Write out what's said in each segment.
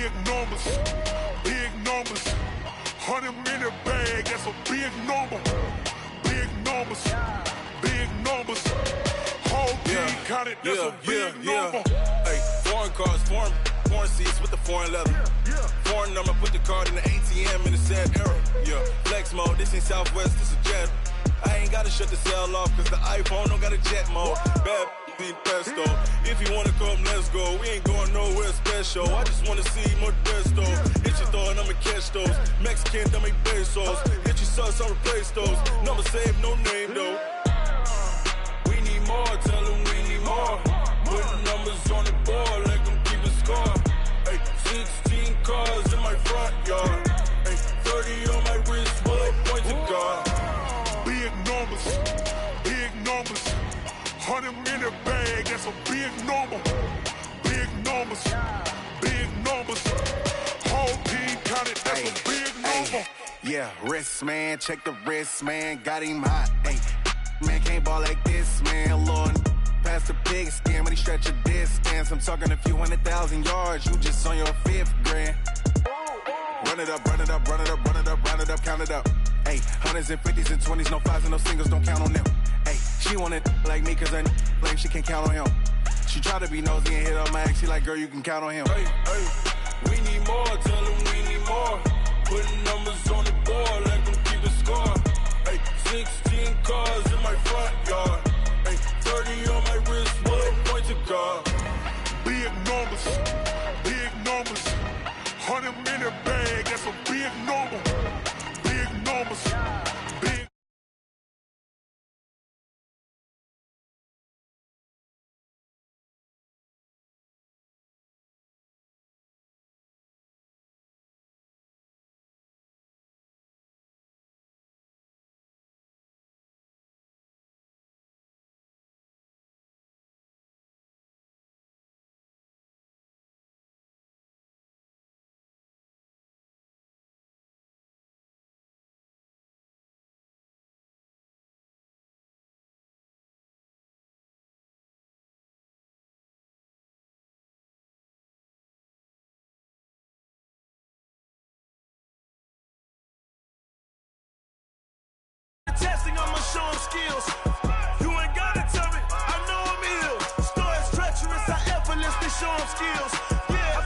Big numbers, big numbers. 100 in the bag, that's a big number. Big numbers, big numbers. Whole team counted, that's a big number. Hey, foreign cars, foreign seats with the foreign leather. Foreign number, put the card in the ATM in the sad era. Yeah, flex mode, this ain't Southwest, this is Jet. I ain't gotta shut the cell off, cause the iPhone don't got a jet mode. Bad be pesto. If you wanna come, let's go. We ain't going nowhere special. I just wanna see Modesto. Hit your thought, I'ma catch those. Mexican, dummy pesos. Hit your sauce, I'll replace those. Number saved, no name though. We need more, tell them we need more. Put numbers on the board, let them keep a score. Hey, 16 cars in my front yard. Hey, 30 on my wrist, bullet point to God. Big numbers, big numbers. 100 in the bag, that's a big number. Big numbers, big numbers. Whole team counted, that's a big number. Yeah, wrist man, check the wrist man, got him hot. Ay, man can't ball like this, man. Lord, past the big skin, when he stretch a distance. I'm talking a few 100,000 yards, you just on your 5th grand. Run it up, run it up, run it up, run it up, run it up, count it up. Ayy, 100s and 50s and 20s, no 5s and no singles, don't count on them. Ayy, she want it like me, cause her like she can't count on him. She try to be nosy and hit her max, she like, girl, you can count on him. Hey, hey, we need more, tell them we need more. Putting numbers on the board, let them keep a score. Hey, 16 cars in my front yard. Hey, 30 on my wrist, bullet point to God. Big numbers, big numbers. 100 in the bag, that's a big number. Big numbers, big. Testing, I'ma show them skills. You ain't gotta tell me, I know I'm ill. Stories treacherous, I effortlessly show them skills. Yeah,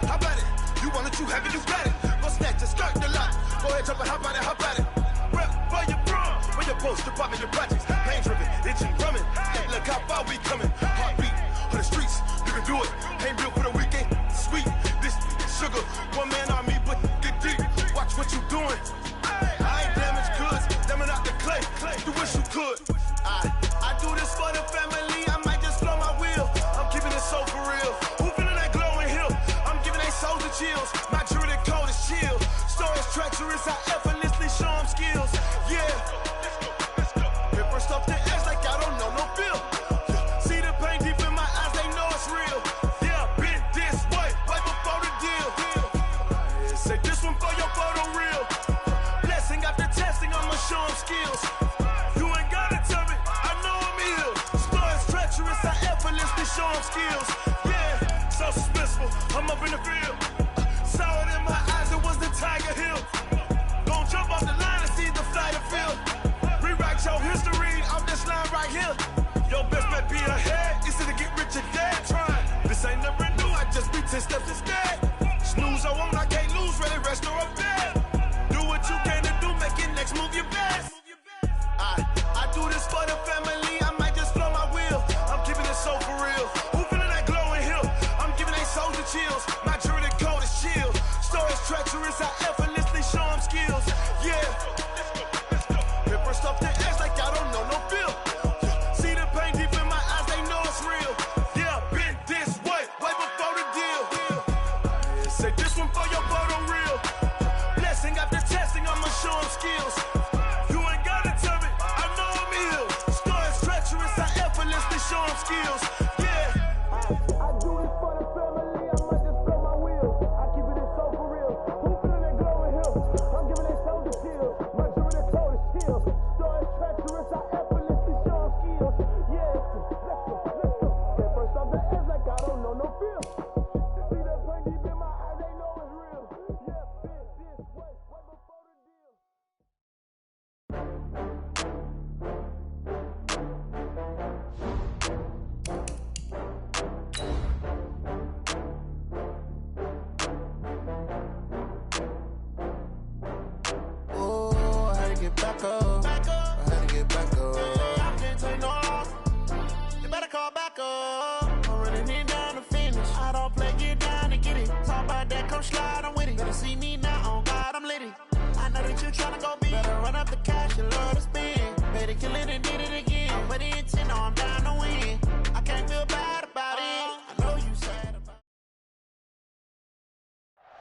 how about it? You want it, you have it, you got it. Go snatch it, skirt the lot. Go ahead, jump it, how about it? Rep for your bro, for your post, your poppin' your projects. Pain driven, itching, drumming. Hey, look how far we coming. Heartbeat for the streets, you can do it. Ain't built for the weekend, sweet. This sugar, one man army, but get deep. Watch what you doing. I ain't damaged goods, damn it out the clay. You wish you could. I do this for the family, I might just blow my wheel. I'm keeping it so for real. Who feeling that glowing hill? I'm giving they souls the chills. My jewelry code is chill. Stories treacherous, I effortlessly show them skills. Yeah. Paper stuff the edge like I don't know no feel. See the pain deep in my eyes, they know it's real. Yeah, been this way, right before the deal. Say this one for your photo reel. Blessing after testing, I'ma show them skills. You ain't gotta tell me, I know I'm ill. Stories treacherous, I effortlessly show them skills. Yeah, so suspenseful, I'm up in the field. Saw it in my eyes, it was the Tiger Hill. Gon' jump off the line and see the flight of field. Rewrite your history off this line right here. Your best bet be ahead, easy to get rich or dead. Trying, this ain't never new, I just be 10 steps instead. Snooze I won't, I can't lose, ready, rest or I'm dead. Do what you can to do, make it next move your best. I do this for the family, I might just blow my wheel. I'm keeping it so for real. Who feeling that glowing hill? I'm giving they souls the chills. My jewelry code is chill. Stories treacherous, I effortlessly show them skills. Yeah. Paper stuff the edge like I don't know no feel. See the pain deep in my eyes, they know it's real. Yeah, been this way, way before the deal. Say this one for your photo reel. Blessing after testing, I'ma show them skills. You ain't gotta tell me, I know I'm ill. Stories treacherous, I effortlessly show them skills. Yeah. I do this for the family, I might just blow my wheel. I keep it so for real. Who feeling that glowing hill? I'm giving they soul the chills. My jewelry code is chill. Stories treacherous, I effortlessly show them skills. Yeah. Let's go. Get first off the edge like I don't know no feel. See the pain deep in my eyes, they know. back up. I had to get back up. I can't take no loss. You better call back up. I'm running it down to finish. I don't play, get down to get it. Talk about that, come slide, I'm with it. Better see me now, on God, I'm litty. I know that you tryna go big. Better run up the cash, you love to spend. Better kill it and did it again. I'm with it 10, I'm down to win. I can't feel bad about it. I know you sad about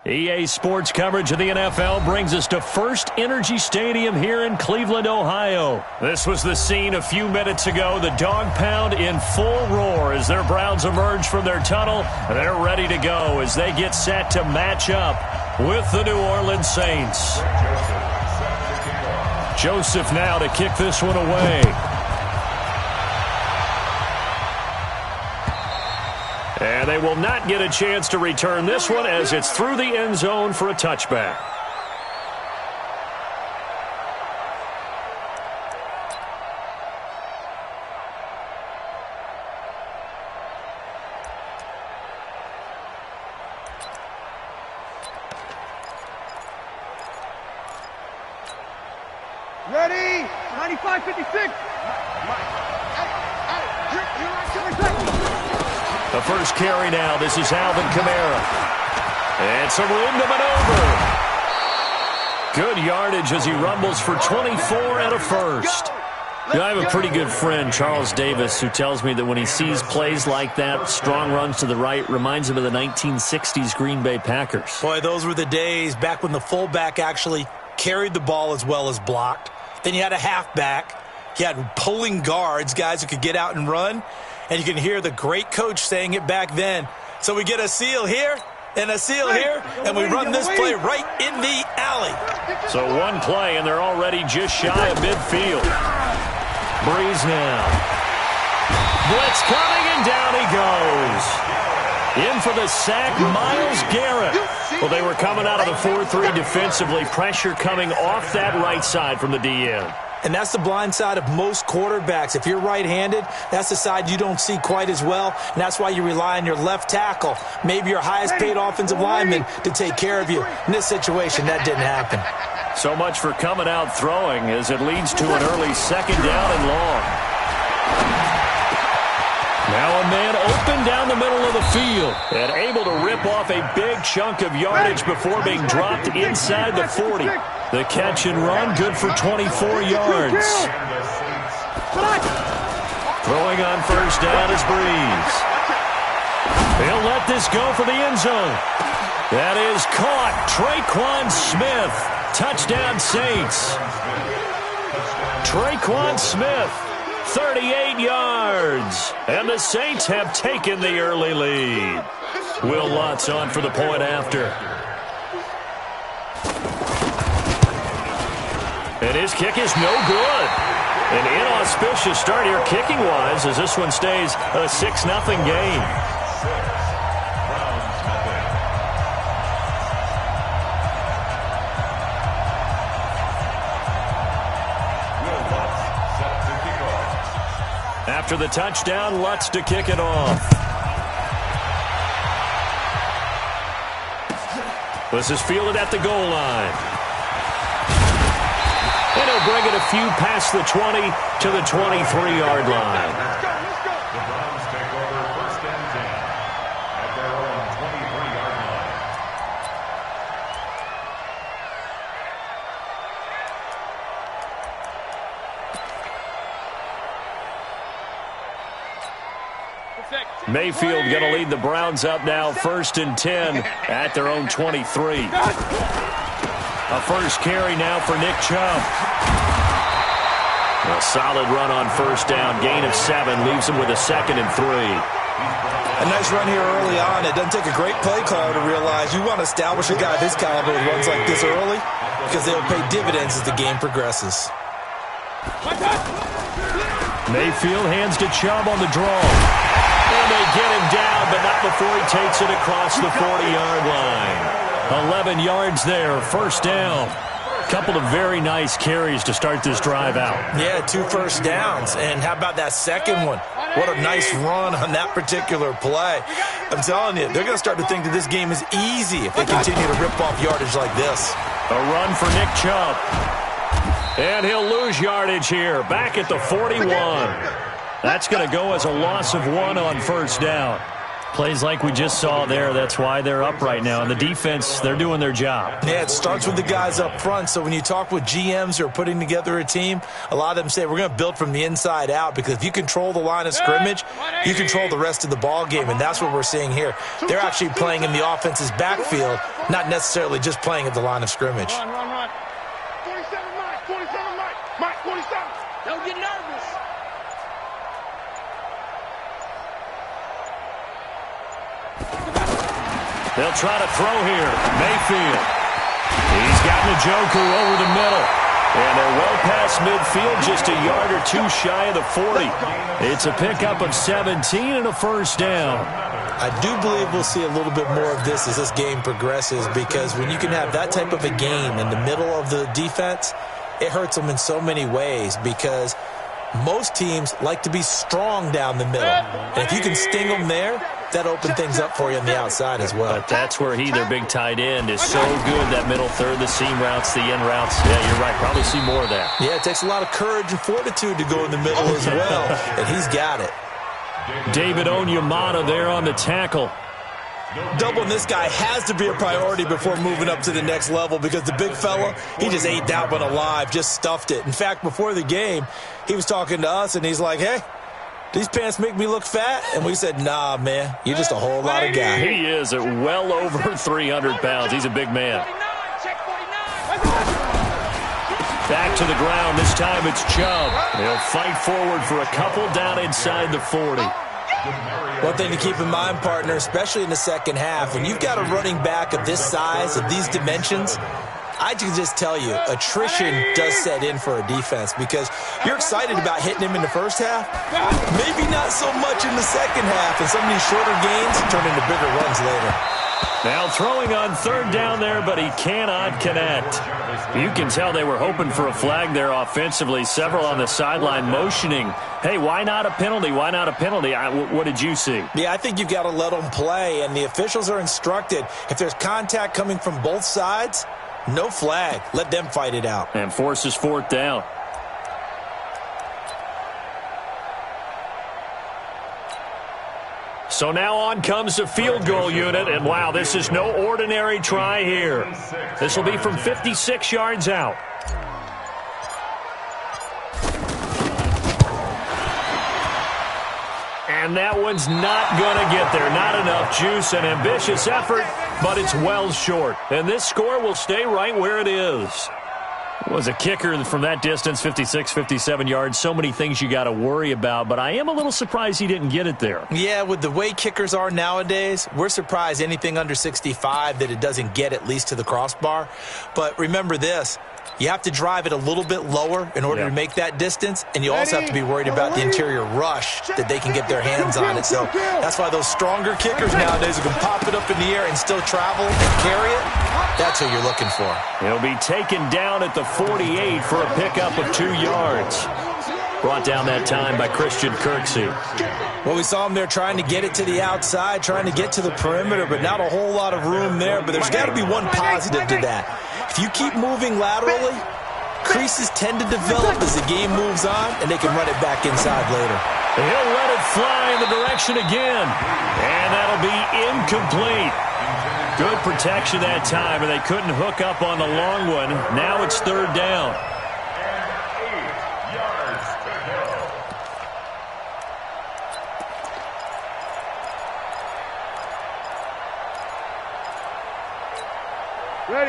it. EA Sports coverage of the NFL brings us to First Energy Stadium here in Cleveland, Ohio. This was the scene a few minutes ago. The dog pound in full roar as their Browns emerge from their tunnel. They're ready to go as they get set to match up with the New Orleans Saints. Joseph now to kick this one away. And they will not get a chance to return this one as it's through the end zone for a touchback. Ready? 95-56. The first carry now. This is Alvin Kamara. And some room to maneuver. Good yardage as he rumbles for 24 and a first. You know, I have a pretty good friend, Charles Davis, who tells me that when he sees plays like that, strong runs to the right, reminds him of the 1960s Green Bay Packers. Boy, those were the days back when the fullback actually carried the ball as well as blocked. Then you had a halfback. You had pulling guards, guys who could get out and run. And you can hear the great coach saying it back then. So we get a seal here and a seal here, and we run this play right in the alley. So one play, and they're already just shy of midfield. Breeze now. Blitz coming, and down he goes. In for the sack, Myles Garrett. Well, they were coming out of the 4-3 defensively. Pressure coming off that right side from the DN. And that's the blind side of most quarterbacks. If you're right-handed, that's the side you don't see quite as well, and that's why you rely on your left tackle, maybe your highest-paid offensive lineman, to take care of you. In this situation, that didn't happen. So much for coming out throwing as it leads to an early second down and long. Now a man open down the middle of the field and able to rip off a big chunk of yardage before being dropped inside the 40. The catch and run, good for 24 yards. Throwing on first down is Breeze. He'll let this go for the end zone. That is caught. Traquan Smith. Touchdown Saints. Traquan Smith, 38 yards. And the Saints have taken the early lead. Will Lutz on for the point after. And his kick is no good. An inauspicious start here kicking-wise as this one stays a 6-0 game. After the touchdown, Lutz to kick it off. This is fielded at the goal line. And he'll bring it a few past the 20 to the 23-yard line. Let's go. The Browns take over first and 10 at their own 23-yard line. Mayfield going to lead the Browns up now, first and 10 at their own 23. A first carry now for Nick Chubb. A solid run on first down. Gain of 7 leaves him with a 2nd and 3. A nice run here early on. It doesn't take a great play caller to realize you want to establish a guy this caliber who runs like this early because they'll pay dividends as the game progresses. Mayfield hands to Chubb on the draw. And they get him down, but not before he takes it across the 40-yard line. 11 yards there, first down. Couple of very nice carries to start this drive out. Yeah, 2 first downs. And how about that second one? What a nice run on that particular play. I'm telling you, they're going to start to think that this game is easy if they continue to rip off yardage like this. A run for Nick Chubb. And he'll lose yardage here, back at the 41. That's going to go as a loss of 1 on first down. Plays like we just saw there, that's why they're up right now. And the defense, they're doing their job. Yeah, it starts with the guys up front. So when you talk with GMs who are putting together a team, a lot of them say we're going to build from the inside out, because if you control the line of scrimmage, you control the rest of the ball game, and that's what we're seeing here. They're actually playing in the offense's backfield, not necessarily just playing at the line of scrimmage. Run. 47 Mike, 47. Don't get nervous. They'll try to throw here. Mayfield. He's got Njoku over the middle. And they're well past midfield, just a yard or two shy of the 40. It's a pickup of 17 and a first down. I do believe we'll see a little bit more of this as this game progresses, because when you can have that type of a game in the middle of the defense, it hurts them in so many ways, because most teams like to be strong down the middle. And if you can sting them there, that opens things up for you on the outside as well. But that's where their big tight end, is so good, that middle third, the seam routes, the in routes. Yeah, you're right. Probably see more of that. Yeah, it takes a lot of courage and fortitude to go in the middle as well, and he's got it. David Onyemata there on the tackle. Doubling this guy has to be a priority before moving up to the next level, because the big fella, he just ate that one alive, just stuffed it. In fact, before the game, he was talking to us, and he's like, hey, these pants make me look fat? And we said, nah, man, you're just a whole lot of guy. He is at well over 300 pounds. He's a big man. Back to the ground. This time it's Chubb. They'll fight forward for a couple down inside the 40. One thing to keep in mind, partner, especially in the second half, when you've got a running back of this size, of these dimensions, I can just tell you, attrition does set in for a defense, because you're excited about hitting him in the first half, maybe not so much in the second half, and some of these shorter gains turn into bigger runs later. Now throwing on third down there, but he cannot connect. You can tell they were hoping for a flag there offensively. Several on the sideline motioning, hey, why not a penalty? Why not a penalty? What did you see? Yeah, I think you've got to let them play, and the officials are instructed, if there's contact coming from both sides, no flag. Let them fight it out. And forces fourth down. So now on comes the field goal unit, and wow, this is no ordinary try here. This will be from 56 yards out. And that one's not going to get there. Not enough juice. An ambitious effort, but it's well short. And this score will stay right where it is. Was a kicker from that distance, 56, 57 yards. So many things you got to worry about, but I am a little surprised he didn't get it there. Yeah, with the way kickers are nowadays, we're surprised anything under 65 that it doesn't get at least to the crossbar. But remember this, you have to drive it a little bit lower in order to make that distance, and you also have to be worried about the interior rush that they can get their hands on it. So that's why those stronger kickers nowadays who can pop it up in the air and still travel and carry it, that's who you're looking for. He'll be taken down at the 48 for a pickup of 2 yards. Brought down that time by Christian Kirksey. Well, we saw him there trying to get it to the outside, trying to get to the perimeter, but not a whole lot of room there. But there's got to be one positive to that. If you keep moving laterally, creases tend to develop as the game moves on, and they can run it back inside later. He'll let it fly in the direction again, and that'll be incomplete. Good protection that time, and they couldn't hook up on the long one. Now it's third down.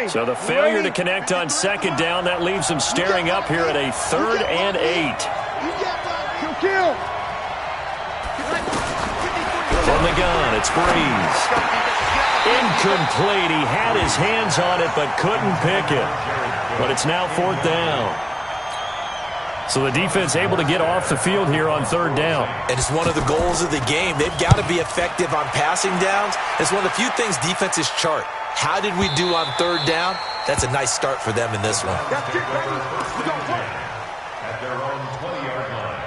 So the failure to connect on second down, that leaves them staring up here at a 3rd and 8. From the gun, it's Breeze. Incomplete. He had his hands on it but couldn't pick it. But it's now 4th down. So the defense able to get off the field here on third down. And it's one of the goals of the game. They've got to be effective on passing downs. It's one of the few things defenses chart. How did we do on third down? That's a nice start for them in this one. At their own 20-yard line.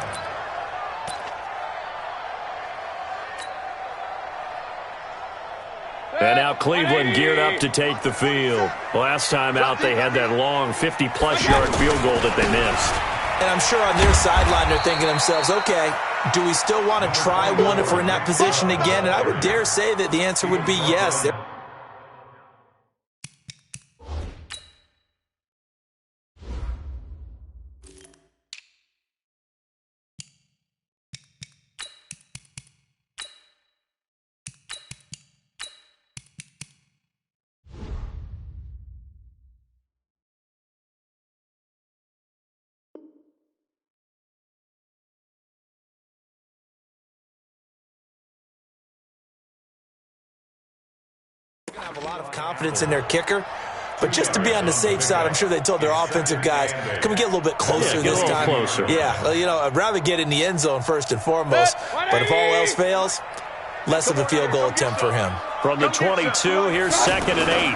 And now Cleveland geared up to take the field. Last time out, they had that long 50-plus yard field goal that they missed. And I'm sure on their sideline they're thinking to themselves, okay, do we still want to try one if we're in that position again? And I would dare say that the answer would be yes. Have a lot of confidence in their kicker, but just to be on the safe side, I'm sure they told their offensive guys, can we get a little bit closer this time? Closer. Yeah, well, you know, I'd rather get in the end zone first and foremost, but if all else fails, less of a field goal attempt for him. From the 22, here's 2nd and 8.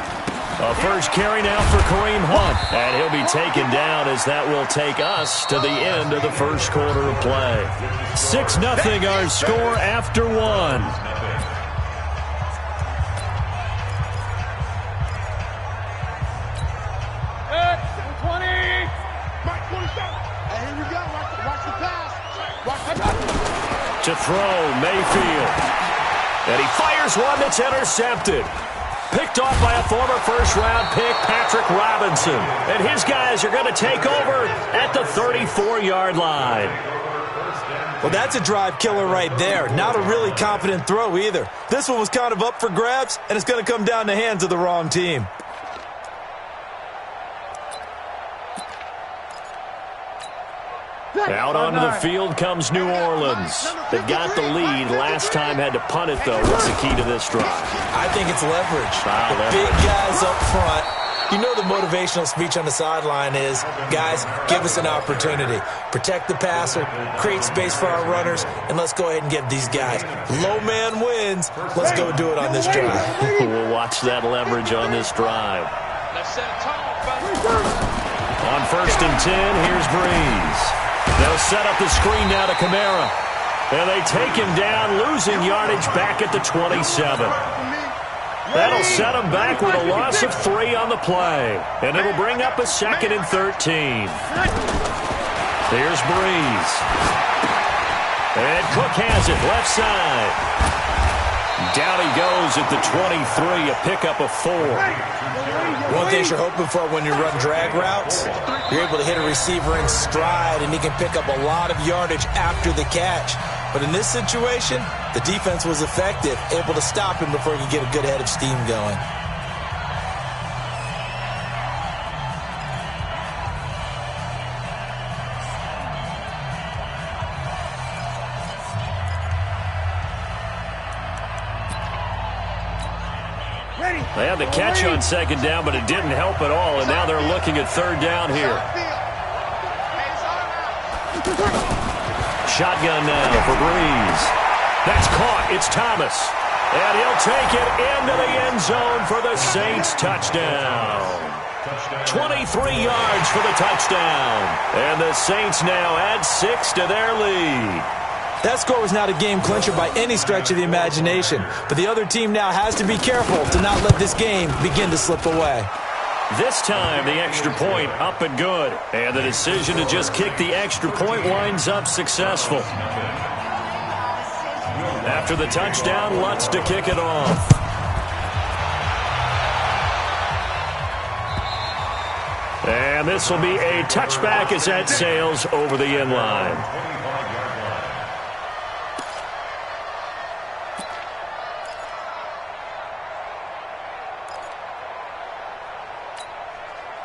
A first carry now for Kareem Hunt, and he'll be taken down as that will take us to the end of the first quarter of play. 6-0 our score after one. To throw, Mayfield. And he fires one that's intercepted. Picked off by a former first-round pick, Patrick Robinson. And his guys are going to take over at the 34-yard line. Well, that's a drive killer right there. Not a really confident throw either. This one was kind of up for grabs, and it's going to come down the hands of the wrong team. Out onto the field comes New Orleans. They've got the lead. Last time had to punt it, though. What's the key to this drive? I think it's leverage. Big guys up front. You know the motivational speech on the sideline is, guys, give us an opportunity. Protect the passer, create space for our runners, and let's go ahead and get these guys. Low man wins. Let's go do it on this drive. We'll watch that leverage on this drive. On 1st and 10, here's Breeze. They'll set up the screen now to Kamara. And they take him down, losing yardage back at the 27. That'll set him back with a loss of 3 on the play. And it'll bring up a 2nd and 13. Here's Breeze. And Cook has it, left side. Down he goes at the 23, a pickup of 4. One thing you're hoping for when you run drag routes, you're able to hit a receiver in stride, and he can pick up a lot of yardage after the catch. But in this situation, the defense was effective, able to stop him before he could get a good head of steam going. They had the catch on 2nd down, but it didn't help at all, and now they're looking at 3rd down here. Shotgun now for Breeze. That's caught. It's Thomas. And he'll take it into the end zone for the Saints touchdown. 23 yards for the touchdown. And the Saints now add 6 to their lead. That score was not a game clincher by any stretch of the imagination, but the other team now has to be careful to not let this game begin to slip away. This time, the extra point up and good, and the decision to just kick the extra point winds up successful. After the touchdown, Lutz to kick it off. And this will be a touchback as that sails over the end line.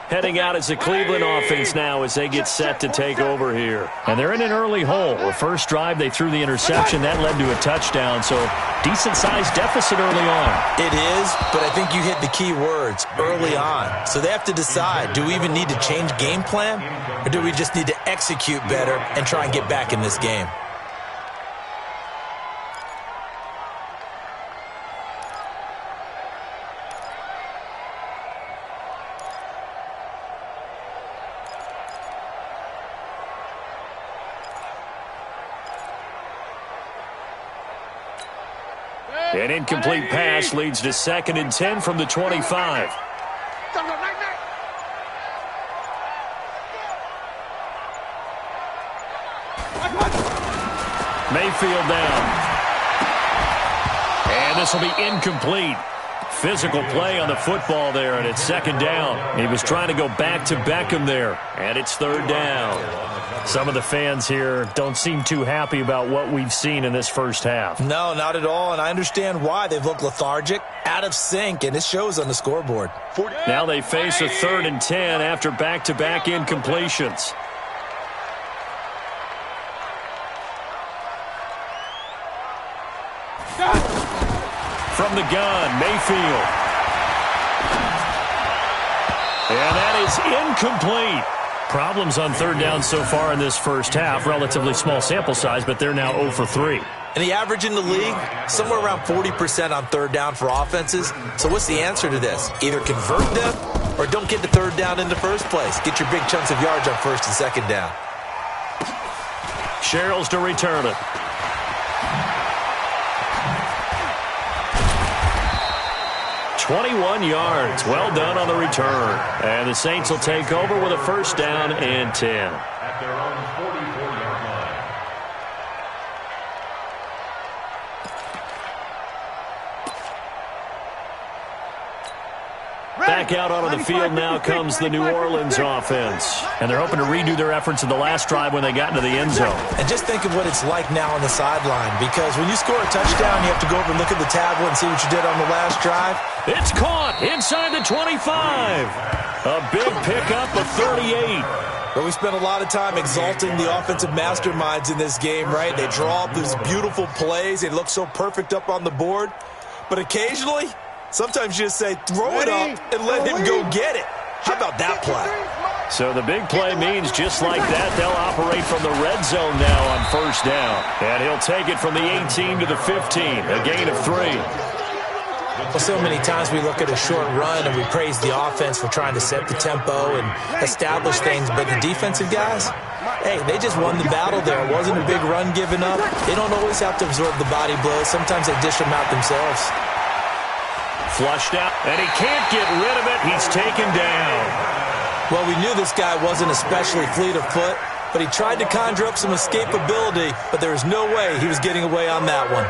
Heading out as the Cleveland offense now as they get set to take over here. And they're in an early hole. The first drive, they threw the interception. That led to a touchdown, so decent-sized deficit early on. It is, but I think you hit the key words, early on. So they have to decide, do we even need to change game plan, or do we just need to execute better and try and get back in this game? An incomplete pass leads to 2nd and 10 from the 25. Mayfield down. And this will be incomplete. Physical play on the football there, and it's 2nd down. He was trying to go back to Beckham there, and it's 3rd down. Some of the fans here don't seem too happy about what we've seen in this first half. No, not at all, and I understand why. They've looked lethargic, out of sync, and it shows on the scoreboard. Now they face a 3rd and 10 after back-to-back incompletions. From the gun, Mayfield. And that is incomplete. Problems on 3rd down so far in this first half. Relatively small sample size, but they're now 0 for 3. And the average in the league, somewhere around 40% on 3rd down for offenses. So what's the answer to this? Either convert them or don't get to 3rd down in the first place. Get your big chunks of yards on 1st and 2nd down. Sherrills to return it. "21 yards. Well done on the return. And the Saints will take over with a 1st down and 10. At their own 44-yard line. Back out onto the field now comes the New Orleans offense. And they're hoping to redo their efforts in the last drive when they got into the end zone. And just think of what it's like now on the sideline, because when you score a touchdown, you have to go over and look at the tablet and see what you did on the last drive. It's caught inside the 25. A big pickup of 38. But we spent a lot of time exalting the offensive masterminds in this game, right? They draw up these beautiful plays. They look so perfect up on the board. But occasionally, sometimes you just say, throw it up and let him go get it. How about that play? So the big play means just like that, they'll operate from the red zone now on 1st down. And he'll take it from the 18 to the 15, a gain of 3. Well, so many times we look at a short run and we praise the offense for trying to set the tempo and establish things, but the defensive guys, hey, they just won the battle there. It wasn't a big run given up. They don't always have to absorb the body blows. Sometimes they dish them out themselves. Flushed out, and he can't get rid of it. He's taken down. Well, we knew this guy wasn't especially fleet of foot, but he tried to conjure up some escapability, but there was no way he was getting away on that one.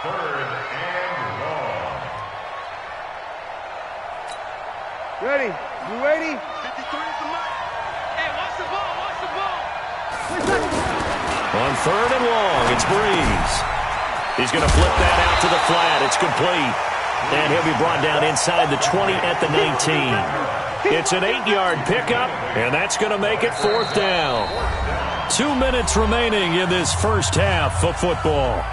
3rd and long. Ready? You ready? 53 is the mic. Hey, watch the ball, watch the ball. On 3rd and long, it's Breeze. He's going to flip that out to the flat. It's complete. And he'll be brought down inside the 20 at the 19. It's an 8-yard pickup, and that's going to make it 4th down. 2 minutes remaining in this first half of football.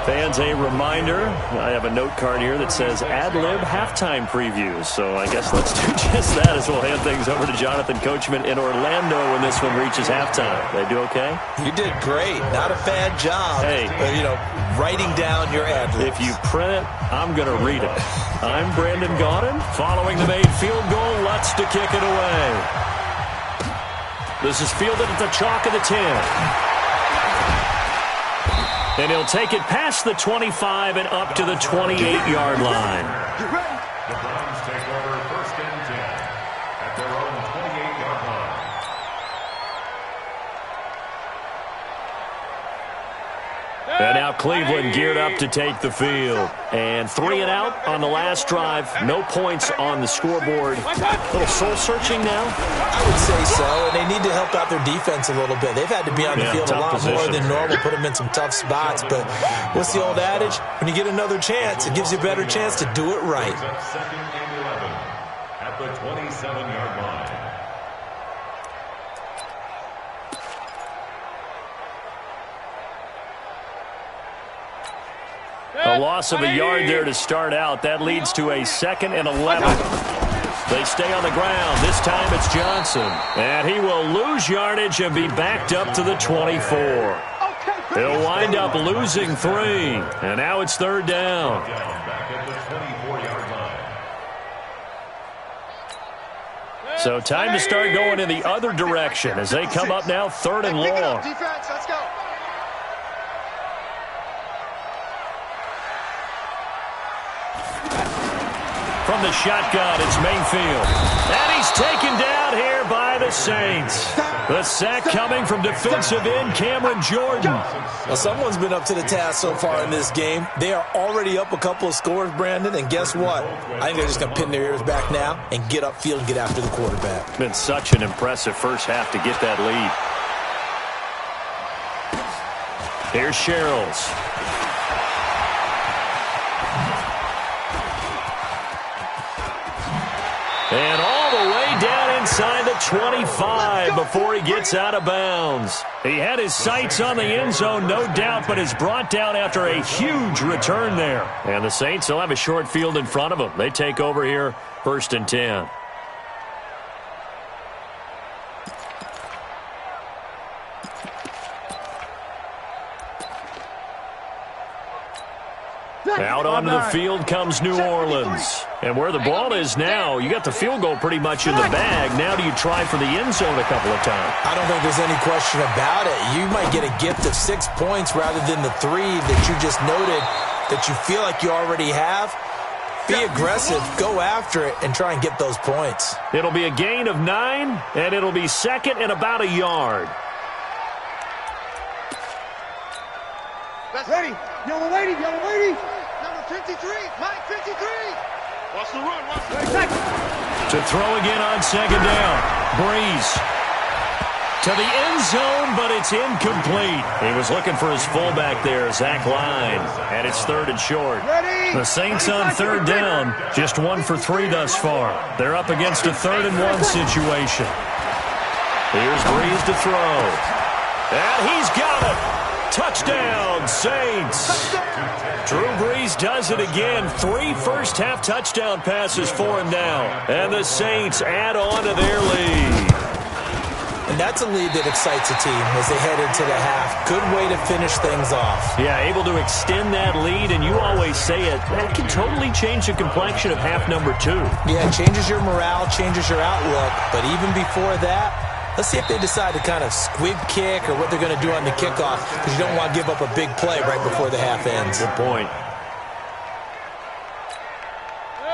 Fans, a reminder, I have a note card here that says ad-lib halftime previews. So I guess let's do just that as we'll hand things over to Jonathan Coachman in Orlando when this one reaches halftime. They do okay? You did great. Not a bad job. Hey. Writing down your ad-libs. If you print it, I'm going to read it. I'm Brandon Gaudin. Following the made field goal, Lutz to kick it away. This is fielded at the chalk of the 10. And he'll take it past the 25 and up to the 28-yard line. The Browns take over 1st and 10 at their own 28-yard line. And now Cleveland geared up to take the field. And 3 and out on the last drive. No points on the scoreboard. A little soul-searching now? I would say so, and they need to help out their defense a little bit. They've had to be on the field a lot more than normal, put them in some tough spots. But what's the old adage? When you get another chance, it gives you a better chance to do it right. 2nd and 11 at the 27-yard line. A loss of a yard there to start out. That leads to a 2nd and 11. They stay on the ground. This time it's Johnson. And he will lose yardage and be backed up to the 24. He'll wind up losing 3. And now it's 3rd down. Back at the 24-yard line. So time to start going in the other direction as they come up now 3rd and long. Defense, let's go. From the shotgun, it's Mayfield. And he's taken down here by the Saints. The sack coming from defensive end Cameron Jordan. Well, someone's been up to the task so far in this game. They are already up a couple of scores, Brandon, and guess what? I think they're just going to pin their ears back now and get upfield and get after the quarterback. Been such an impressive first half to get that lead. Here's Sherrills. And all the way down inside the 25 before he gets out of bounds. He had his sights on the end zone, no doubt, but is brought down after a huge return there. And the Saints will have a short field in front of them. They take over here, 1st and 10. Out onto the field comes New Orleans. And where the ball is now, you got the field goal pretty much in the bag. Now do you try for the end zone a couple of times? I don't think there's any question about it. You might get a gift of 6 points rather than the 3 that you just noted that you feel like you already have. Be aggressive, go after it, and try and get those points. It'll be a gain of 9, and it'll be 2nd and about a yard. Ready. Yellow lady. Number 53. Mike 53. Watch the run. To throw again on 2nd down. Breeze. To the end zone, but it's incomplete. He was looking for his fullback there, Zach Line. And it's 3rd and short. The Saints on 3rd down. Just 1 for 3 thus far. They're up against a 3rd and 1 situation. Here's Breeze to throw. And he's got it. Touchdown, Saints. Drew Brees does it again. 3 first-half touchdown passes for him now. And the Saints add on to their lead. And that's a lead that excites a team as they head into the half. Good way to finish things off. Yeah, able to extend that lead, and you always say it, that can totally change the complexion of half number 2. Yeah, it changes your morale, changes your outlook. But even before that, let's see if they decide to kind of squib kick or what they're going to do on the kickoff, because you don't want to give up a big play right before the half ends. Good point.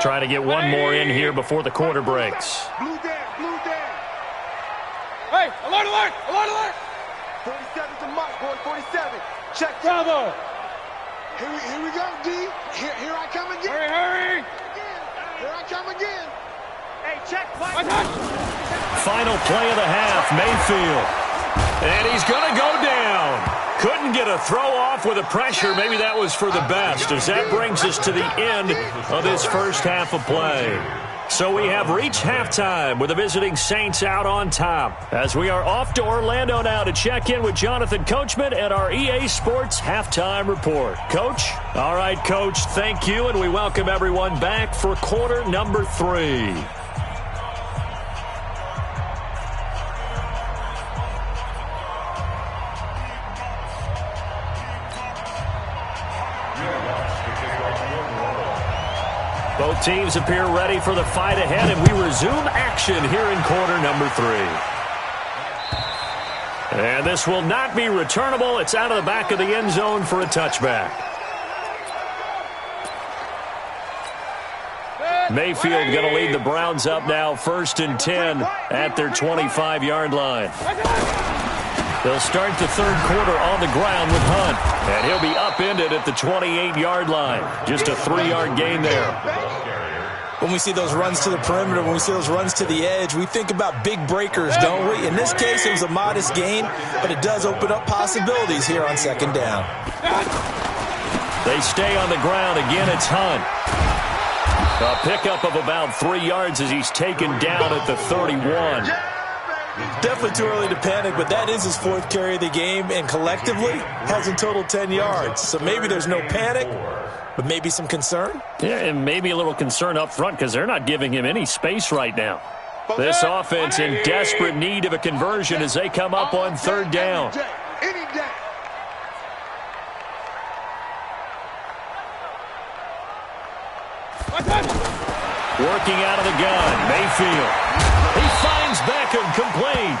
Trying to get one more in here before the quarter breaks. Blue down. Hey, alert. 47's a mark, boy, 47. Check. Bravo. Here we go, D. Here I come again. Hurry. Here I come again. Hey, check. Final play of the half, Mayfield. And he's going to go down. Couldn't get a throw off with the pressure. Maybe that was for the best, as that brings us to the end of this first half of play. So we have reached halftime with the visiting Saints out on top, as we are off to Orlando now to check in with Jonathan Coachman at our EA Sports Halftime Report. Coach? All right, Coach, thank you, and we welcome everyone back for quarter number 3. Both teams appear ready for the fight ahead, and we resume action here in quarter number 3. And this will not be returnable. It's out of the back of the end zone for a touchback. Mayfield going to lead the Browns up now, 1st and 10 at their 25-yard line. They'll start the third quarter on the ground with Hunt. And he'll be upended at the 28-yard line. Just a 3-yard gain there. When we see those runs to the perimeter, when we see those runs to the edge, we think about big breakers, don't we? In this case, it was a modest gain, but it does open up possibilities here on 2nd down. They stay on the ground. Again, it's Hunt. A pickup of about 3 yards as he's taken down at the 31. Definitely too early to panic, but that is his 4th carry of the game, and collectively has in total 10 yards. So maybe there's no panic, but maybe some concern. Yeah, and maybe a little concern up front because they're not giving him any space right now. This offense in desperate need of a conversion as they come up on 3rd down. Working out of the gun, Mayfield. He finds Beckham complete.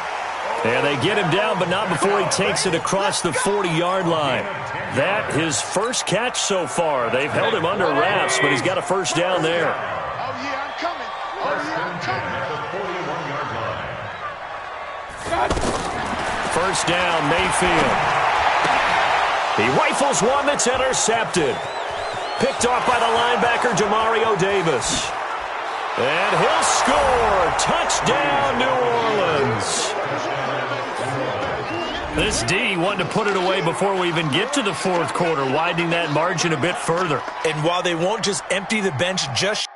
And they get him down, but not before he takes it across the 40-yard line. That his first catch so far. They've held him under wraps, but he's got a first down there. Oh, yeah, I'm coming. Oh, yeah, I'm coming. First down, Mayfield. He rifles one that's intercepted. Picked off by the linebacker, Demario Davis. And he'll score. Touchdown, New Orleans. This D wanting to put it away before we even get to the fourth quarter, widening that margin a bit further. And while they won't just empty the bench just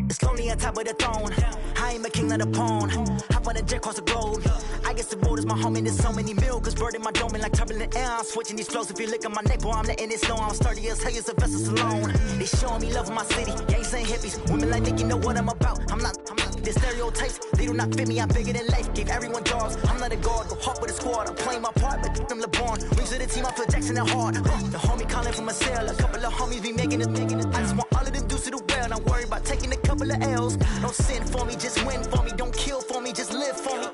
It's lonely on top of the throne. I ain't a king of the pawn. Hop on a jet across the globe. I guess the road is my home and there's so many milk. Bird in my dome and like turbulent air. I'm switching these flows. If you look at my neck, boy, I'm letting it slow. I'm sturdy as hell as a vessel alone. They showing me love in my city. Gangs ain't hippies. Women like Nick, you know what I'm about. I'm not. The stereotypes, they do not fit me. I'm bigger than life. Gave everyone jobs. I'm not a guard. Go hard with a squad. I'm playing my part, but I'm LeBron. Wings of the team, I feel Jackson and hard. The homie calling from a cell. A couple of homies be making it. I just want all of them dudes to do well. Don't worry about taking a couple of L's. Don't sin for me, just win for me. Don't kill for me, just live for me.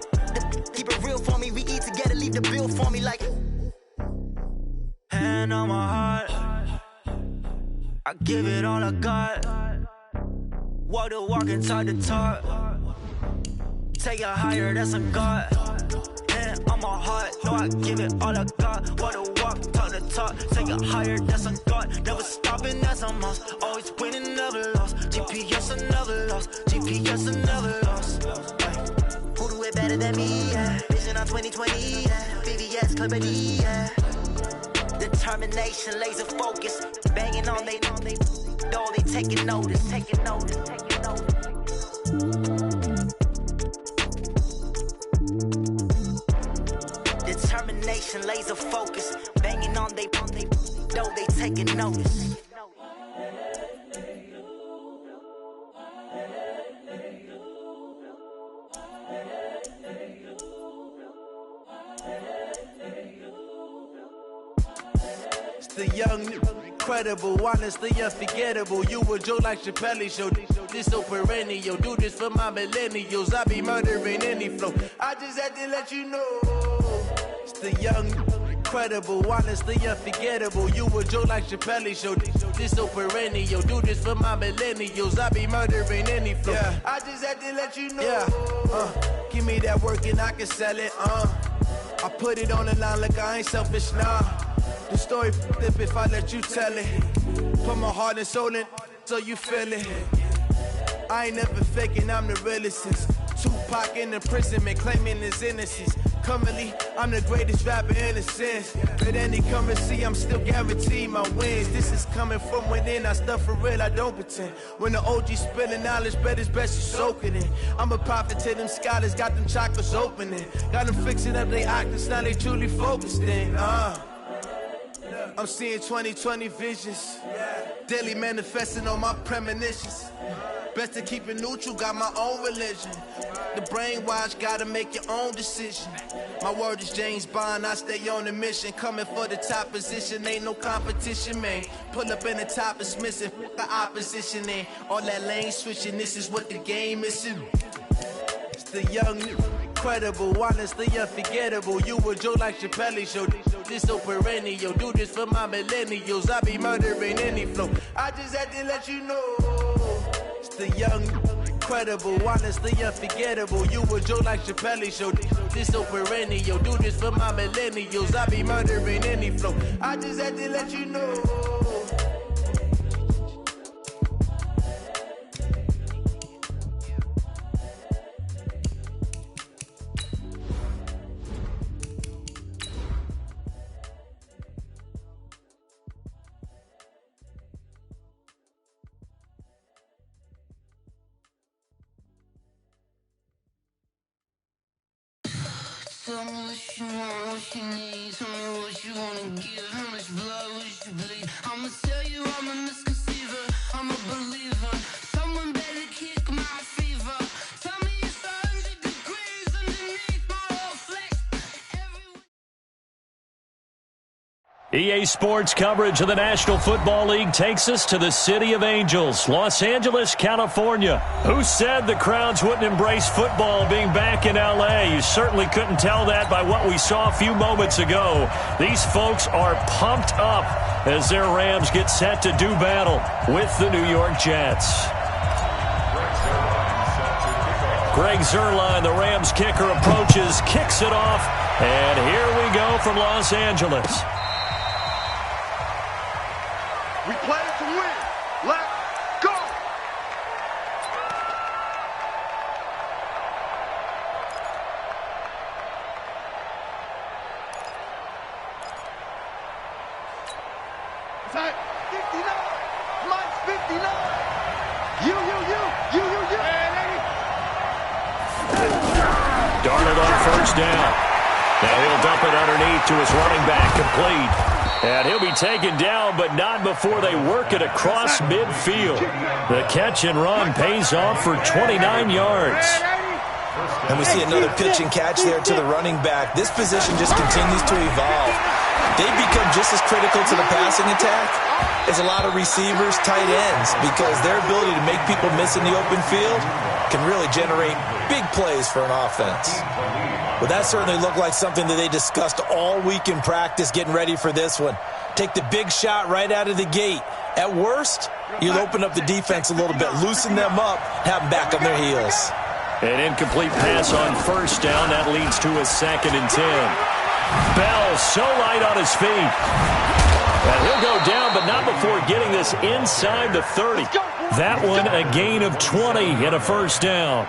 Keep it real for me. We eat together, leave the bill for me like. Hand on my heart, I give it all I got. Walk the walk and talk the talk. Take it higher, that's a God. Hand on my heart, no, I give it all I got. Walk the walk, talk the talk. Take it higher, that's a God. Never stopping, that's a must. Always winning, never lost. GPS, I never lost. GPS, I never lost. Who do it better than me? Yeah. Vision on 2020. Yeah. VVS, Clippity. Yeah. Determination, laser focus. Banging on they door, they taking notice. Taking notice. Taking notice. Determination, laser focus. Banging on they door, they taking notice. The young, incredible, honestly unforgettable. You a Joe like Chappelle show. This so perennial. Do this for my millennials. I be murdering any flow. I just had to let you know. It's the young, incredible, honestly unforgettable. You a Joe like Chappelle show. This so perennial. Do this for my millennials. I be murdering any flow. Yeah. I just had to let you know. Yeah. Give me that work and I can sell it. I put it on the line like I ain't selfish, nah. The story flip if I let you tell it. Put my heart and soul in so you feel it. I ain't never faking, I'm the realest since Tupac in imprisonment, claiming his innocence. Currently, I'm the greatest rapper in a sense. At any currency, I'm still guaranteed my wins. This is coming from within, I stuff for real, I don't pretend. When the OG spilling knowledge, bet it's best you soak it in. I'm a prophet to them scholars, got them chakras opening. Got them fixing up they octaves, now they truly focused in. I'm seeing 2020 visions. Daily manifesting on my premonitions. Best to keep it neutral, got my own religion. The brainwash, gotta make your own decision. My word is James Bond, I stay on the mission. Coming for the top position, ain't no competition, man. Pull up in the top, it's missing, the opposition ain't. All that lane switching, this is what the game is. It's the young, incredible, honestly unforgettable. You a Joe like Chappelle show. This so perennial. Do this for my millennials. I be murdering any flow. I just had to let you know. It's the young, incredible, honestly unforgettable. You a Joe like Chappelle show. This so perennial. Do this for my millennials. I be murdering any flow. I just had to let you know. Tell me what you want, what you need. Tell me what you wanna give. How much blood would you bleed? I'ma tell you I'm a misconceiver. I'm a believer. Someone better kick my fever. Tell me it's 100 degrees underneath my whole flesh. EA Sports coverage of the National Football League takes us to the City of Angels, Los Angeles, California. Who said the crowds wouldn't embrace football being back in L.A.? You certainly couldn't tell that by what we saw a few moments ago. These folks are pumped up as their Rams get set to do battle with the New York Jets. Greg Zuerlein, the Rams kicker, approaches, kicks it off, and here we go from Los Angeles. We play to win. Let's go. It's 59. Mike's 59. You. Darnold on first down. Now he'll dump it underneath to his running back, complete. And he'll be taken down, but not before they work it across midfield. The catch and run pays off for 29 yards. And we see another pitch and catch there to the running back. This position just continues to evolve. They've become just as critical to the passing attack as a lot of receivers, tight ends, because their ability to make people miss in the open field can really generate big plays for an offense. Well, that certainly looked like something that they discussed all week in practice getting ready for this one. Take the big shot right out of the gate. At worst, you'll open up the defense a little bit, loosen them up, have them back on their heels. An incomplete pass on first down. That leads to a 2nd and 10. Bell so light on his feet. And he'll go down, but not before getting this inside the 30. That one a gain of 20 and a first down.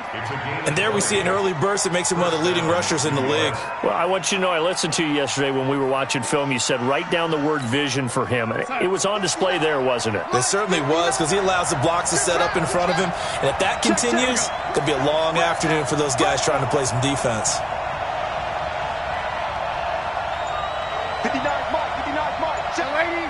And there we see an early burst that makes him one of the leading rushers in the league. Well, I want you to know, I listened to you yesterday when we were watching film. You said write down the word vision for him. It was on display there, wasn't it? It certainly was, because he allows the blocks to set up in front of him. And if that continues, it'll be a long afternoon for those guys trying to play some defense. 59 mark. Check, lady.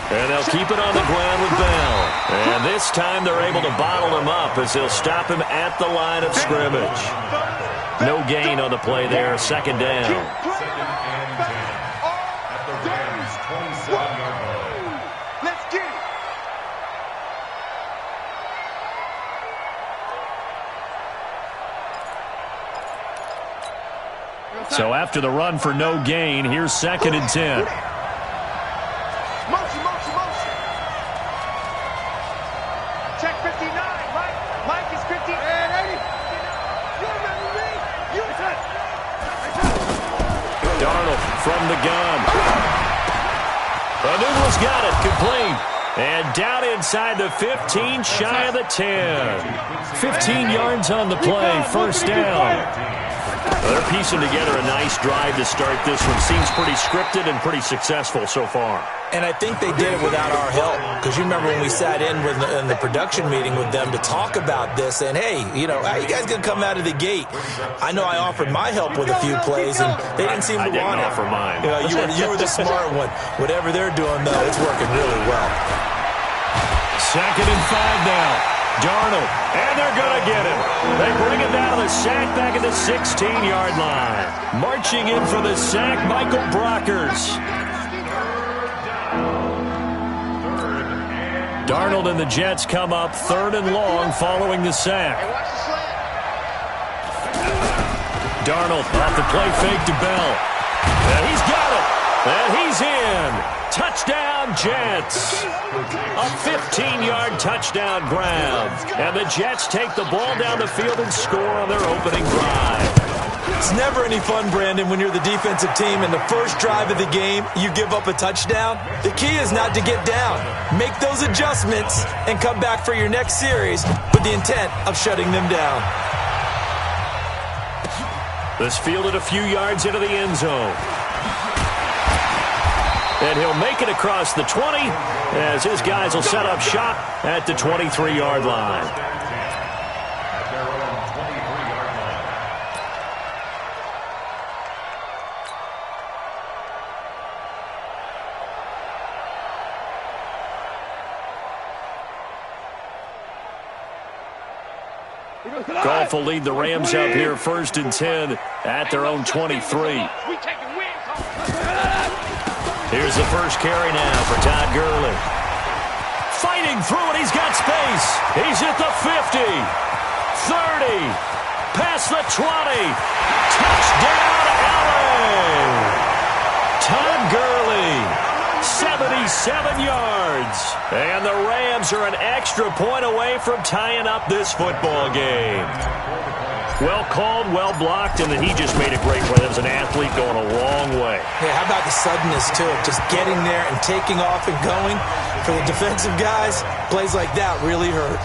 And they'll keep it on the ground with Bell. And this time they're able to bottle him up as they'll stop him at the line of scrimmage. No gain on the play there, 2nd down. Second and 10 at the Rams' 27-yard line. Let's get it. So after the run for no gain, here's 2nd and 10. Motion. Check 59, Mike. Mike is 50. And 80. You remember me? You touch. Darnold from the gun. Anubla's got it, complete. And down inside the 15, shy of the 10. 15 yards on the play, first down. They're piecing together a nice drive to start this one. Seems pretty scripted and pretty successful so far. And I think they did it without our help. Because you remember when we sat in the production meeting with them to talk about this, and hey, how you guys going to come out of the gate? I know I offered my help with a few plays, and they didn't seem to want it. I didn't offer mine. You were the smart one. Whatever they're doing, though, it's working really well. 2nd and 5 now. Darnold, and they're going to get him. They bring it down to the sack back at the 16-yard line. Marching in for the sack, Michael Brockers. Darnold and the Jets come up 3rd and long following the sack. Darnold off the play fake to Bell. And he's got it. And he's in. Touchdown, Jets. A 15-yard touchdown grab. And the Jets take the ball down the field and score on their opening drive. It's never any fun, Brandon, when you're the defensive team and the first drive of the game, you give up a touchdown. The key is not to get down. Make those adjustments and come back for your next series with the intent of shutting them down. This fielded a few yards into the end zone. And he'll make it across the 20 as his guys will set up shop at the 23-yard line. Goff will lead the Rams up here 1st and 10 at their own 23. Here's the first carry now for Todd Gurley. Fighting through it. He's got space. He's at the 50, 30, past the 20. Touchdown, LA! Todd Gurley, 77 yards. And the Rams are an extra point away from tying up this football game. Well called, well blocked, and then he just made a great play. That was an athlete going a long way. Yeah, how about the suddenness to it? Just getting there and taking off and going. For the defensive guys, plays like that really hurt.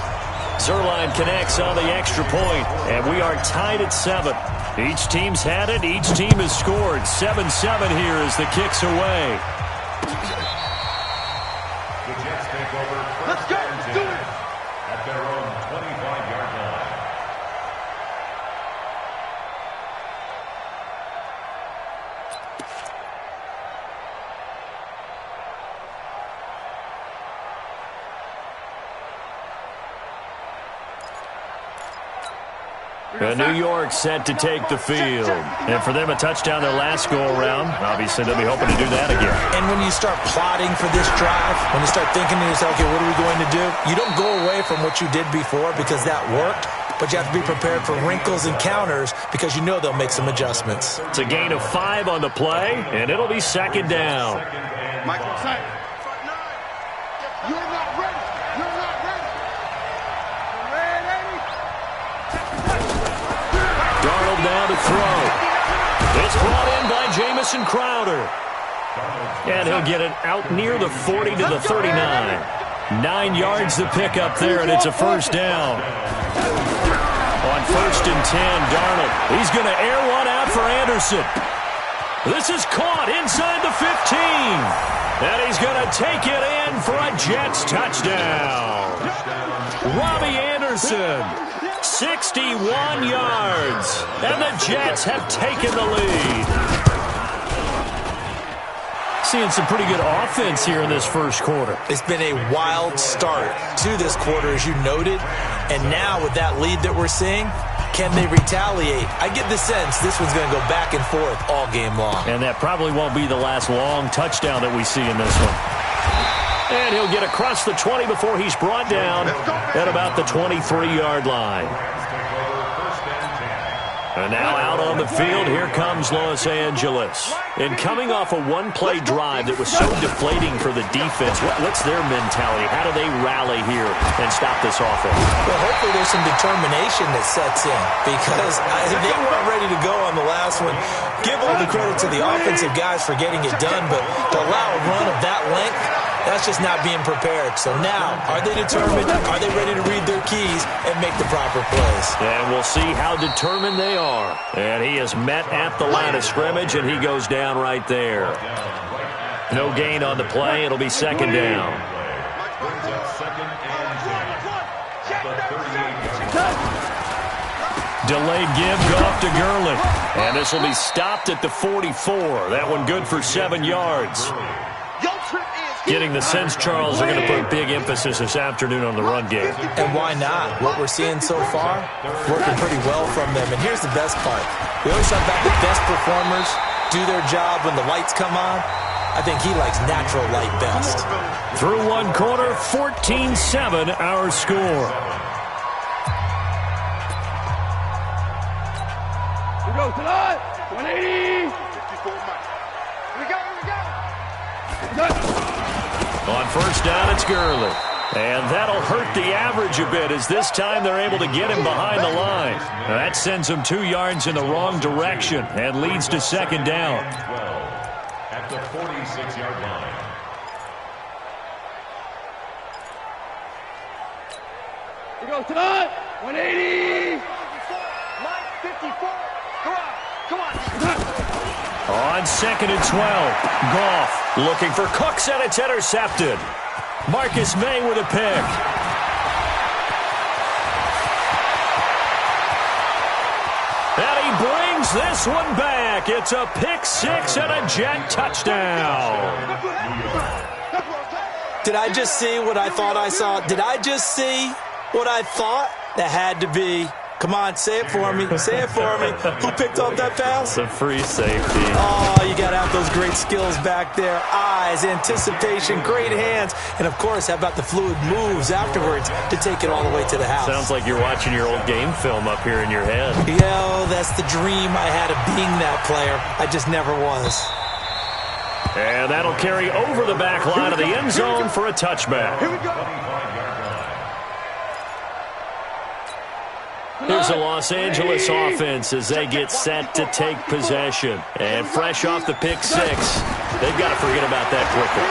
Zuerlein connects on the extra point, and we are tied at 7. Each team's had it. Each team has scored. 7-7 here as the kick's away. The Jets take over. Let's go. Let's do it. At their own 25-yard line. New York set to take the field. And for them, a touchdown their last go-around. Obviously, they'll be hoping to do that again. And when you start plotting for this drive, when you start thinking to yourself, okay, what are we going to do? You don't go away from what you did before because that worked, but you have to be prepared for wrinkles and counters because you know they'll make some adjustments. It's a gain of 5 on the play, and it'll be 2nd down. Michael, you're not ready. You're not ready. Darnold down to throw. It's brought in by Jamison Crowder. And he'll get it out near the 40 to the 39. 9 yards to pick up there, and it's a 1st down. On 1st and 10, Darnold. He's going to air one out for Anderson. This is caught inside the 15. And he's going to take it in for a Jets touchdown. Robbie Anderson, 61 yards. And the Jets have taken the lead. Seeing some pretty good offense here in this first quarter. It's been a wild start to this quarter, as you noted. And now with that lead that we're seeing, can they retaliate? I get the sense this one's going to go back and forth all game long. And that probably won't be the last long touchdown that we see in this one. And he'll get across the 20 before he's brought down at about the 23-yard line. And now out on the field, here comes Los Angeles. And coming off a one-play drive that was so deflating for the defense, what's their mentality? How do they rally here and stop this offense? Well, hopefully there's some determination that sets in because they weren't ready to go on the last one. Give all the credit to the offensive guys for getting it done, but to allow a run of that length, that's just not being prepared. So now, are they determined? Are they ready to read their keys and make the proper plays? And we'll see how determined they are. And he is met at the line of scrimmage, and he goes down right there. No gain on the play. It'll be 2nd down. Delayed give, Goff to Gurley. And this will be stopped at the 44. That one good for 7 yards. Getting the sense, Charles, they're going to put big emphasis this afternoon on the run game. And why not? What we're seeing so far, working pretty well from them. And here's the best part. We always talk about the best performers do their job when the lights come on. I think he likes natural light best. Through one quarter, 14-7 our score. We go tonight. 180. 54 miles. Here we go. On 1st down, it's Gurley. And that'll hurt the average a bit as this time they're able to get him behind the line. Now that sends him 2 yards in the wrong direction and leads to 2nd down. At the 46-yard line. We go tonight. 180. Line 54. Come on. On 2nd and 12, Goff looking for Cooks, and it's intercepted. Marcus May with a pick. And he brings this one back. It's a pick 6 and a Jet touchdown. Did I just see what I thought I saw? Did I just see what I thought? That had to be Come on, say it for me. Say it for me. Who picked up that pass? It's a free safety. Oh, you got to have those great skills back there. Eyes, anticipation, great hands. And, of course, how about the fluid moves afterwards to take it all the way to the house? Sounds like you're watching your old game film up here in your head. Yo, that's the dream I had of being that player. I just never was. And that'll carry over the back line of the end zone for a touchback. Here we go. Here's the Los Angeles offense as they get set to take possession. And fresh off the pick six, they've got to forget about that quickly.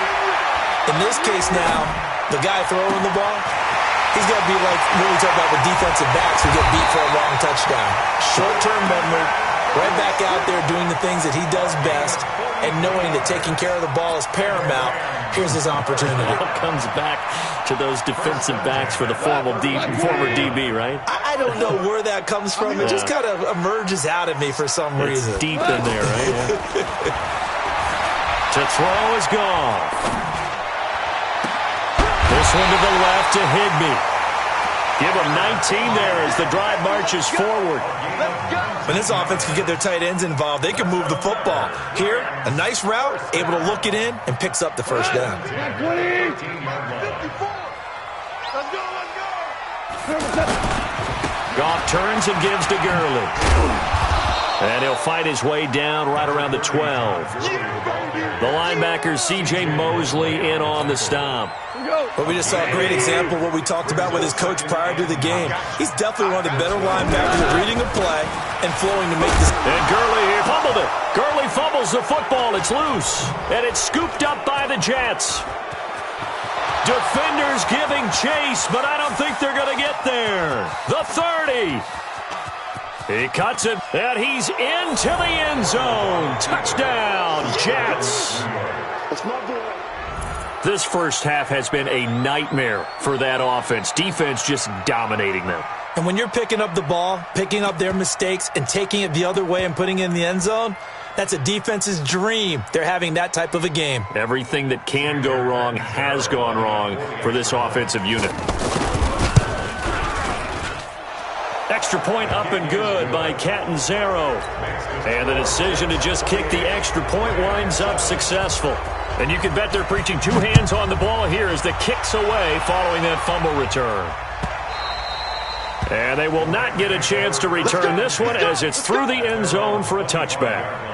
In this case now, the guy throwing the ball, he's got to be like when we talk about the defensive backs who get beat for a long touchdown. Short-term memory, right back out there doing the things that he does best, and knowing that taking care of the ball is paramount. Here's his opportunity. It all comes back to those defensive backs for the former DB, right? I don't know where that comes from. It just kind of emerges out of me for some reason. It's deep in there, right? To throw is gone. This one to the left to Higbee. Give him 19 there as the drive marches forward. When this offense can get their tight ends involved, they can move the football. Here, a nice route, able to look it in, and picks up the first down. Goff turns and gives to Gurley. And he'll fight his way down right around the 12. The linebacker, C.J. Mosley, in on the stop. But we just saw a great example of what we talked about with his coach prior to the game. He's definitely one of the better linebackers at reading a play and flowing to make this. And Gurley here fumbled it. Gurley fumbles the football. It's loose. And it's scooped up by the Jets. Defenders giving chase, but I don't think they're going to get there. The 30. He cuts it, and he's into the end zone. Touchdown, Jets. That's my boy. This first half has been a nightmare for that offense. Defense just dominating them. And when you're picking up the ball, picking up their mistakes, and taking it the other way and putting it in the end zone, that's a defense's dream. They're having that type of a game. Everything that can go wrong has gone wrong for this offensive unit. Extra point up and good by Catanzaro. And the decision to just kick the extra point winds up successful. And you can bet they're preaching two hands on the ball here as the kick's away following that fumble return. And they will not get a chance to return this one as it's through the end zone for a touchback.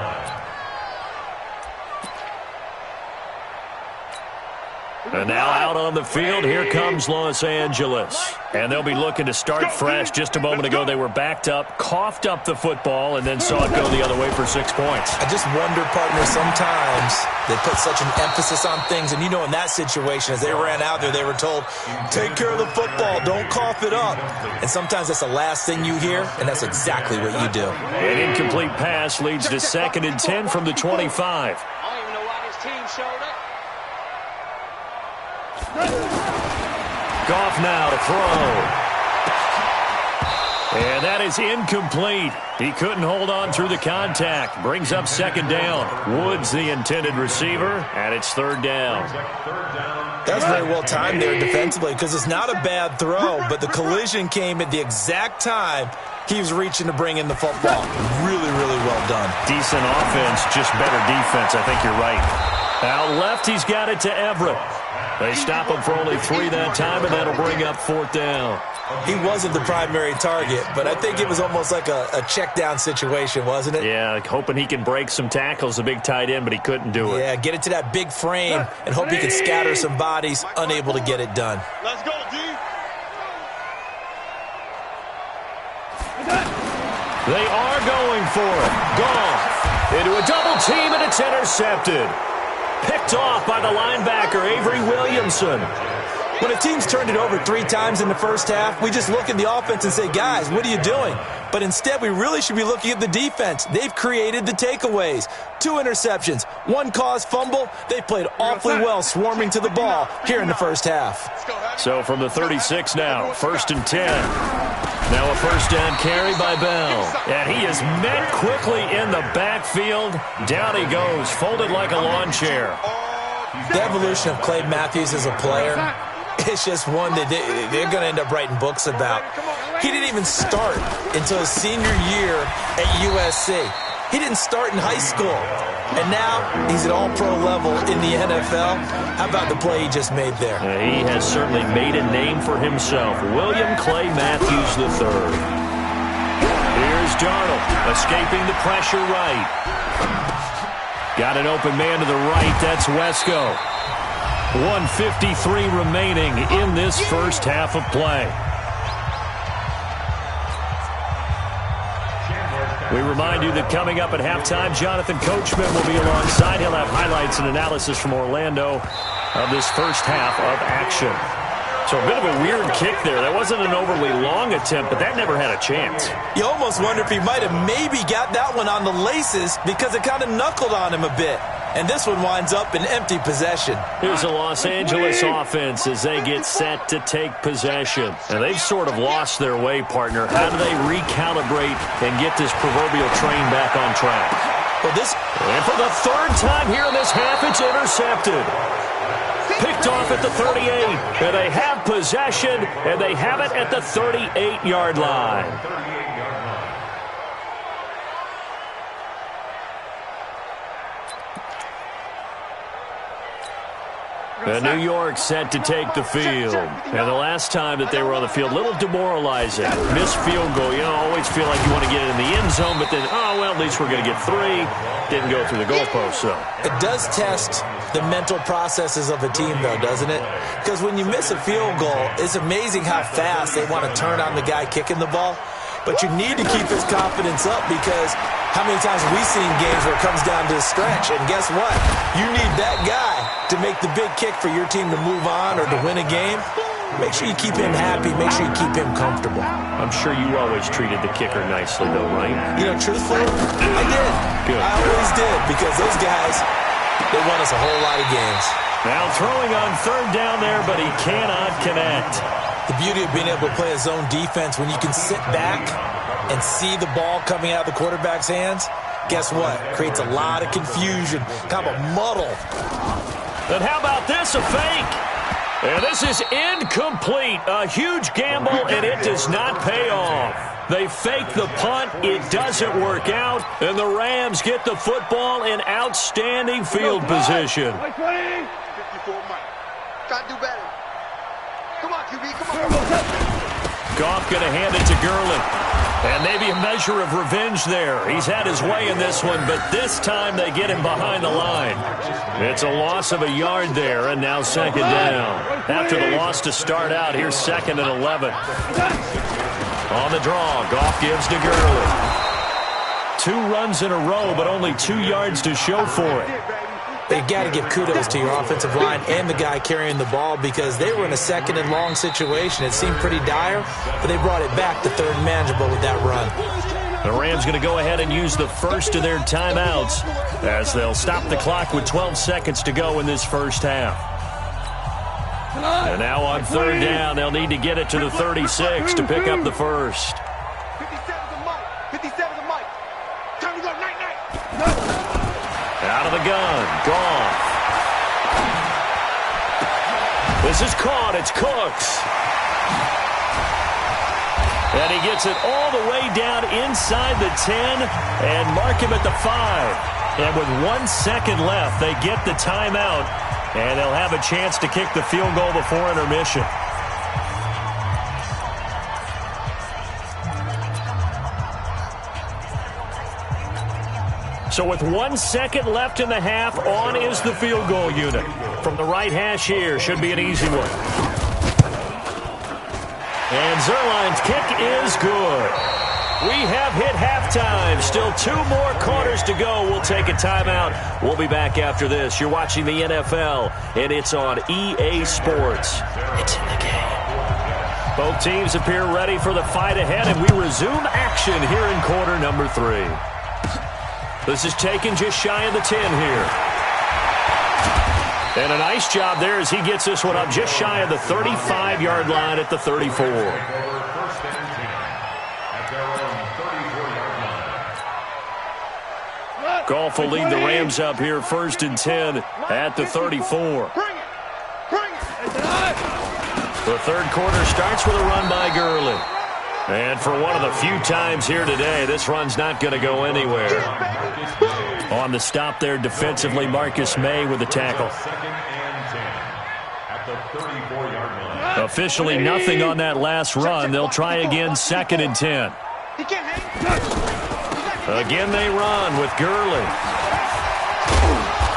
And now out on the field, here comes Los Angeles. And they'll be looking to start fresh. Just a moment ago, they were backed up, coughed up the football, and then saw it go the other way for 6 points. I just wonder, partner, sometimes they put such an emphasis on things. And you know, in that situation, as they ran out there, they were told, take care of the football, don't cough it up. And sometimes that's the last thing you hear, and that's exactly what you do. An incomplete pass leads to 2nd and 10 from the 25. I don't even know why this team showed up. Goff now to throw. And that is incomplete. He couldn't hold on through the contact. Brings up 2nd down. Woods the intended receiver, and it's 3rd down. That's very well timed there defensively because it's not a bad throw, but the collision came at the exact time he was reaching to bring in the football. Really, really well done. Decent offense, just better defense. I think you're right. Out left, he's got it to Everett. They stop him for only 3 that time, and that'll bring up 4th down. He wasn't the primary target, but I think it was almost like a check down situation, wasn't it? Yeah, hoping he can break some tackles, a big tight end, but he couldn't do it. Yeah, get it to that big frame and hope he can scatter some bodies, unable to get it done. Let's go, D. They are going for it. Goff into a double team, and it's intercepted. Picked off by the linebacker, Avery Williamson. When a team's turned it over 3 times in the first half, we just look at the offense and say, guys, what are you doing? But instead, we really should be looking at the defense. They've created the takeaways. 2 interceptions, 1 caused fumble. They played awfully well swarming to the ball here in the first half. So from the 36 now, 1st and 10. Now a 1st down carry by Bell. And he is met quickly in the backfield. Down he goes, folded like a lawn chair. The evolution of Clay Matthews as a player, it's just one that they're going to end up writing books about. He didn't even start until his senior year at USC. He didn't start in high school. And now he's at all-pro level in the NFL. How about the play he just made there? He has certainly made a name for himself. William Clay Matthews III. Here's Darnold, escaping the pressure right. Got an open man to the right. That's Wesco. 1:53 remaining in this first half of play. We remind you that coming up at halftime, Jonathan Coachman will be alongside. He'll have highlights and analysis from Orlando of this first half of action. So a bit of a weird kick there. That wasn't an overly long attempt, but that never had a chance. You almost wonder if he might have maybe got that one on the laces because it kind of knuckled on him a bit. And this one winds up in empty possession. Here's the Los Angeles offense as they get set to take possession. And they've sort of lost their way, partner. How do they recalibrate and get this proverbial train back on track? Well, and for the third time here in this half, it's intercepted. Picked off at the 38. And they have possession, and they have it at the 38-yard line. And New York set to take the field. And the last time that they were on the field, a little demoralizing. Missed field goal. You always feel like you want to get it in the end zone, but then, oh, well, at least we're going to get 3. Didn't go through the goalpost, so. It does test the mental processes of a team, though, doesn't it? Because when you miss a field goal, it's amazing how fast they want to turn on the guy kicking the ball. But you need to keep his confidence up because how many times have we seen games where it comes down to a stretch? And guess what? You need that guy to make the big kick for your team to move on or to win a game. Make sure you keep him happy. Make sure you keep him comfortable. I'm sure you always treated the kicker nicely, though, right? You know, truthfully, I did. Good. I always did because those guys, they won us a whole lot of games. Now throwing on third down there, but he cannot connect. The beauty of being able to play a zone defense when you can sit back and see the ball coming out of the quarterback's hands, guess what? Creates a lot of confusion, kind of a muddle. And how about this, a fake? And this is incomplete. A huge gamble, and it does not pay off. They fake the punt. It doesn't work out, and the Rams get the football in outstanding field position. 54 Mike. Got to do better. Come on, QB, come on. Goff going to hand it to Gurley. And maybe a measure of revenge there. He's had his way in this one, but this time they get him behind the line. It's a loss of a yard there, and now second down. After the loss to start out, here's 2nd and 11. On the draw, Goff gives to Gurley. 2 runs in a row, but only 2 yards to show for it. They got to give kudos to your offensive line and the guy carrying the ball because they were in a 2nd and long situation. It seemed pretty dire, but they brought it back to 3rd and manageable with that run. The Rams going to go ahead and use the first of their timeouts as they'll stop the clock with 12 seconds to go in this first half. And now on 3rd down, they'll need to get it to the 36 to pick up the first. 57's a Mike. 57's a Mike. Time to go. Night. Out of the gun, Goff. This is caught, it's Cooks. And he gets it all the way down inside the 10 and mark him at the 5. And with 1 second left, they get the timeout, and they'll have a chance to kick the field goal before intermission. So with 1 second left in the half, on is the field goal unit. From the right hash here, should be an easy one. And Zerline's kick is good. We have hit halftime. Still 2 more quarters to go. We'll take a timeout. We'll be back after this. You're watching the NFL, and it's on EA Sports. It's in the game. Both teams appear ready for the fight ahead, and we resume action here in quarter number 3. This is taken just shy of the 10 here. And a nice job there as he gets this one up just shy of the 35-yard line at the 34. Goff will lead the Rams up here 1st and 10 at the 34. Bring it. The third quarter starts with a run by Gurley. And for one of the few times here today, this run's not going to go anywhere. On the stop there defensively, Marcus May with the tackle. Officially nothing on that last run. They'll try again, 2nd and 10. Again they run with Gurley.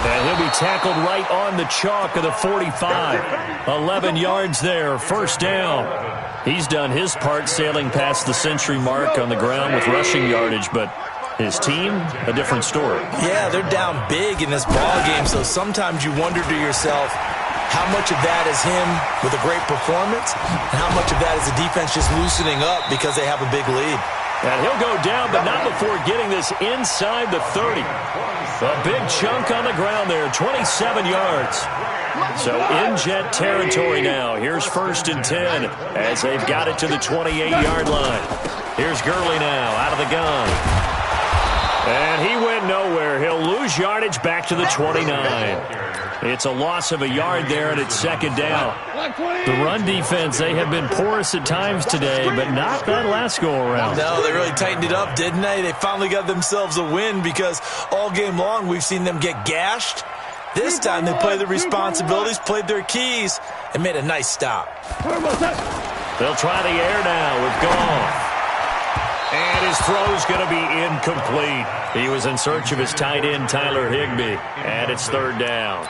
And he'll be tackled right on the chalk of the 45. 11 yards there, first down. He's done his part sailing past the century mark on the ground with rushing yardage, but his team, a different story. Yeah, they're down big in this ball game, so sometimes you wonder to yourself how much of that is him with a great performance and how much of that is the defense just loosening up because they have a big lead. And he'll go down, but not before getting this inside the 30. A big chunk on the ground there, 27 yards. So in Jet territory now. Here's 1st and 10 as they've got it to the 28-yard line. Here's Gurley now out of the gun. And he went nowhere. He'll lose yardage back to the 29. It's a loss of a yard there, and it's 2nd down. The run defense, they have been porous at times today, but not that last go-around. No, they really tightened it up, didn't they? They finally got themselves a win because all game long we've seen them get gashed. This time they played their responsibilities, played their keys, and made a nice stop. They'll try the air now with Goff. And his throw's going to be incomplete. He was in search of his tight end, Tyler Higbee, and it's 3rd down.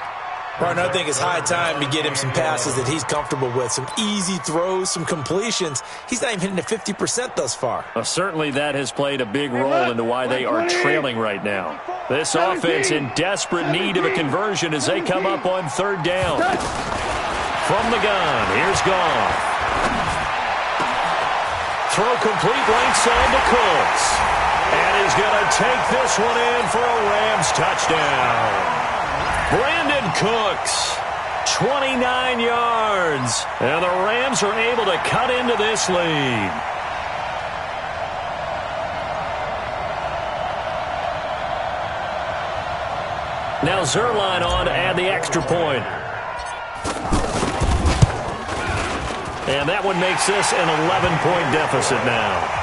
Partner, I think it's high time to get him some passes that he's comfortable with, some easy throws, some completions. He's not even hitting the 50% thus far. Certainly that has played a big role into why they are trailing right now. This offense in desperate need of a conversion as they come up on 3rd down. From the gun, here's Goff. Throw complete right side to Cooks. And he's going to take this one in for a Rams touchdown. Brandon Cooks, 29 yards. And the Rams are able to cut into this lead. Now Zerline on to add the extra point. And that one makes this an 11-point deficit now.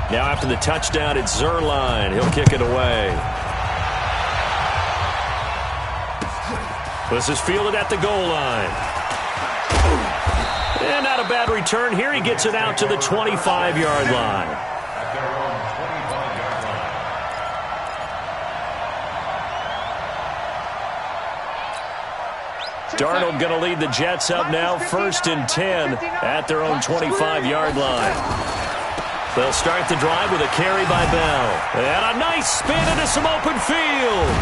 Now after the touchdown, it's Zerline. He'll kick it away. This is fielded at the goal line. And not a bad return. Here he gets it out to the 25-yard line. Darnold going to lead the Jets up now, 1st and 10 at their own 25-yard line. They'll start the drive with a carry by Bell. And a nice spin into some open field.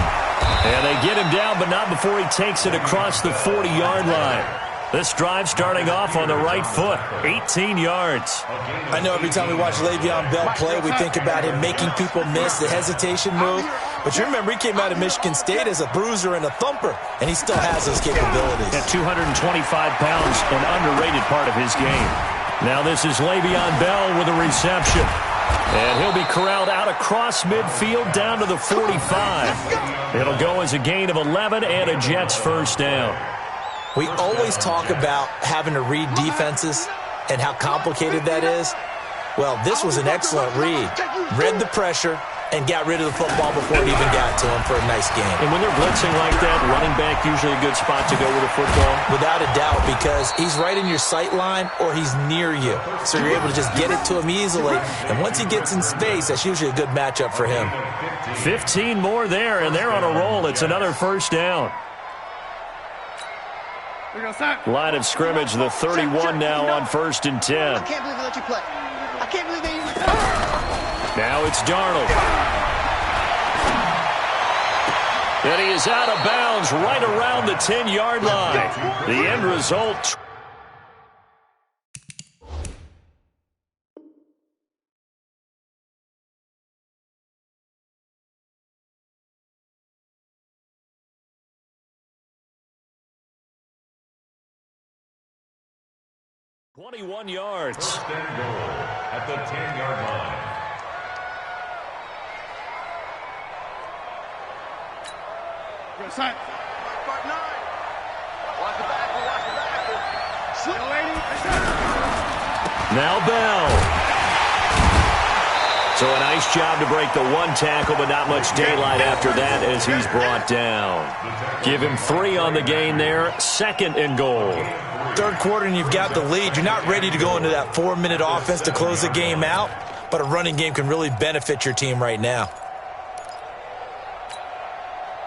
And they get him down, but not before he takes it across the 40-yard line. This drive starting off on the right foot, 18 yards. I know every time we watch Le'Veon Bell play, we think about him making people miss the hesitation move. But you remember he came out of Michigan State as a bruiser and a thumper, and he still has those capabilities. At 225 pounds, an underrated part of his game. Now this is Le'Veon Bell with a reception. And he'll be corralled out across midfield down to the 45. It'll go as a gain of 11 and a Jets first down. We always talk about having to read defenses and how complicated that is. Well, this was an excellent read. Read the pressure and got rid of the football before it even got to him for a nice game. And when they're blitzing like that, running back usually a good spot to go with a football? Without a doubt, because he's right in your sight line or he's near you. So you're able to just get it to him easily. And once he gets in space, that's usually a good matchup for him. 15 more there, and they're on a roll. It's another first down. Line of scrimmage, the 31 now on 1st and 10. I can't believe they let you play. I can't believe they... Now it's Darnold. And he is out of bounds right around the 10-yard line. The end result... 21 yards. First and goal at the 10-yard line. Watch the back. Now Bell. So a nice job to break the one tackle, but not much daylight after that as he's brought down. Give him 3 on the gain there. 2nd and goal. Third quarter and you've got the lead. You're not ready to go into that 4-minute offense to close the game out, but a running game can really benefit your team right now.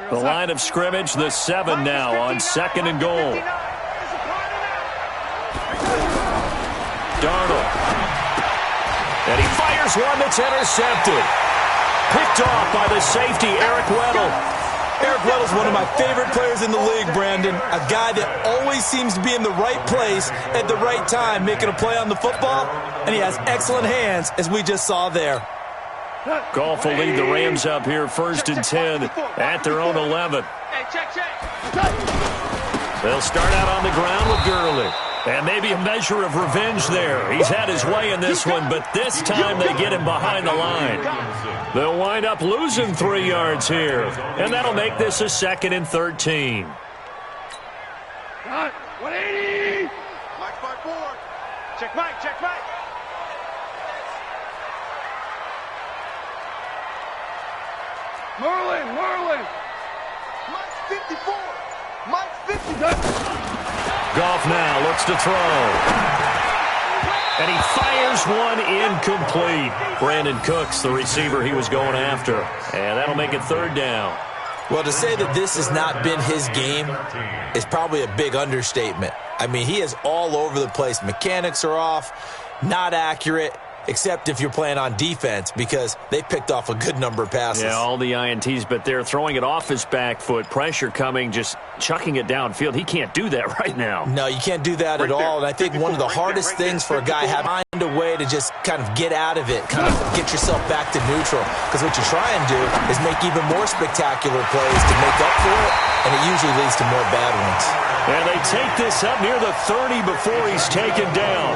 The line of scrimmage, the 7 now on 2nd and goal. Darnold. And he fires one that's intercepted. Picked off by the safety, Eric Weddle. Eric Weddle's one of my favorite players in the league, Brandon. A guy that always seems to be in the right place at the right time, making a play on the football, and he has excellent hands, as we just saw there. Goff will lead the Rams up here 1st and 10 at their own 11. They'll start out on the ground with Gurley. And maybe a measure of revenge there. He's had his way in this one, but this time they get him behind the line. They'll wind up losing 3 yards here. And that'll make this a 2nd and 13. 180. Mike 5-4. Check Mike. Merlin. Mike's 54. Mike's 54. Goff now looks to throw. And he fires one incomplete. Brandon Cooks, the receiver he was going after. And that'll make it 3rd down. Well, to say that this has not been his game is probably a big understatement. I mean, he is all over the place. Mechanics are off, not accurate, except if you're playing on defense, because they picked off a good number of passes. Yeah, all the INTs, but they're throwing it off his back foot. Pressure coming, just chucking it downfield. He can't do that right now. No, you can't do that at all. And I think one of the hardest things for a guy having to find a way to just kind of get out of it, kind of get yourself back to neutral. Because what you try and do is make even more spectacular plays to make up for it, and it usually leads to more bad ones. And they take this up near the 30 before he's taken down.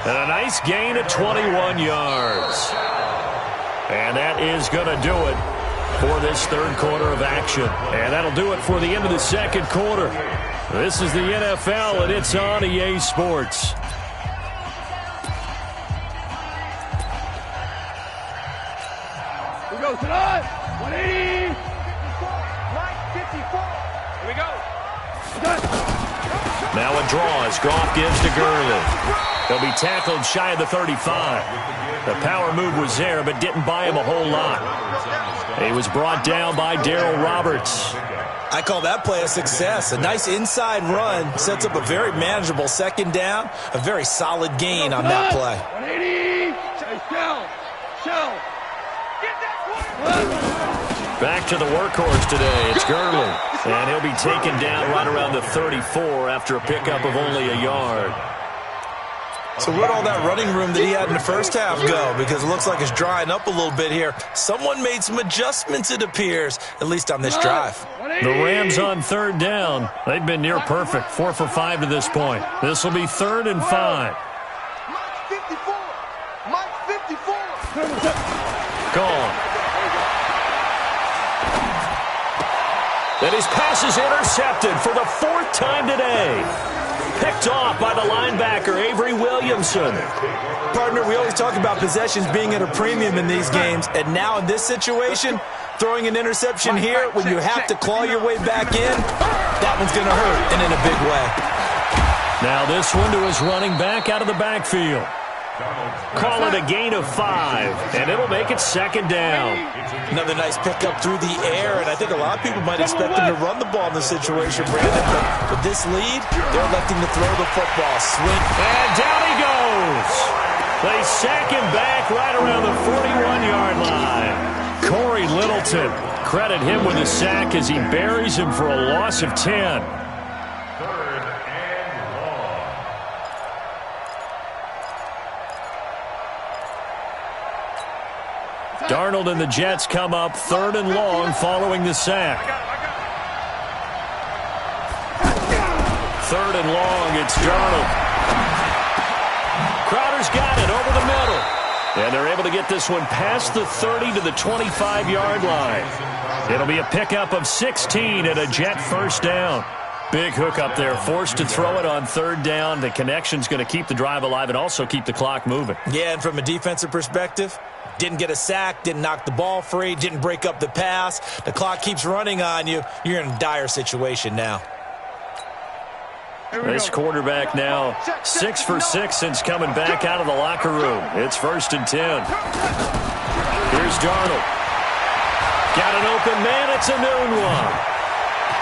And a nice gain of 21 yards. And that is going to do it for this 3rd quarter of action. And that'll do it for the end of the 2nd quarter. This is the NFL, and it's on EA Sports. Here we go tonight. 180. Mike 54. Here we go. Now a draw as Goff gives to Gurley. He'll be tackled shy of the 35. The power move was there, but didn't buy him a whole lot. He was brought down by Darryl Roberts. I call that play a success. A nice inside run sets up a very manageable 2nd down. A very solid gain on that play. 180. Shell. Get that. Back to the workhorse today. It's Gurley. And he'll be taken down right around the 34 after a pickup of only a yard. So where'd all that running room that he had in the first half go? Because it looks like it's drying up a little bit here. Someone made some adjustments, it appears, at least on this drive. The Rams on 3rd down. They've been near perfect, 4 for 5 to this point. This will be 3rd and 5. Mike 54. Mike 54. Gone. And his pass is intercepted for the 4th time today. Picked off by the linebacker, Avery Williamson. Partner, we always talk about possessions being at a premium in these games, and now in this situation, throwing an interception here when you have to claw your way back in, that one's going to hurt, and in a big way. Now this one to his running back out of the backfield. Call it a gain of 5, and it'll make it 2nd down. Another nice pickup through the air, and I think a lot of people might expect him to run the ball in this situation, Brandon, but with this lead, they're electing to throw the football. Swing. And down he goes. They sack him back right around the 41-yard line. Corey Littleton, credit him with a sack as he buries him for a loss of 10. Darnold and the Jets come up 3rd and long following the sack. 3rd and long, it's Darnold. He's got it over the middle. And they're able to get this one past the 30 to the 25-yard line. It'll be a pickup of 16 and a Jet first down. Big hook up there, forced to throw it on third down. The connection's going to keep the drive alive and also keep the clock moving. Yeah, and from a defensive perspective, didn't get a sack, didn't knock the ball free, didn't break up the pass. The clock keeps running on you. You're in a dire situation now. This quarterback now 6 for 6 since coming back out of the locker room. It's 1st and 10. Here's Darnold. Got an open man. It's a noon one.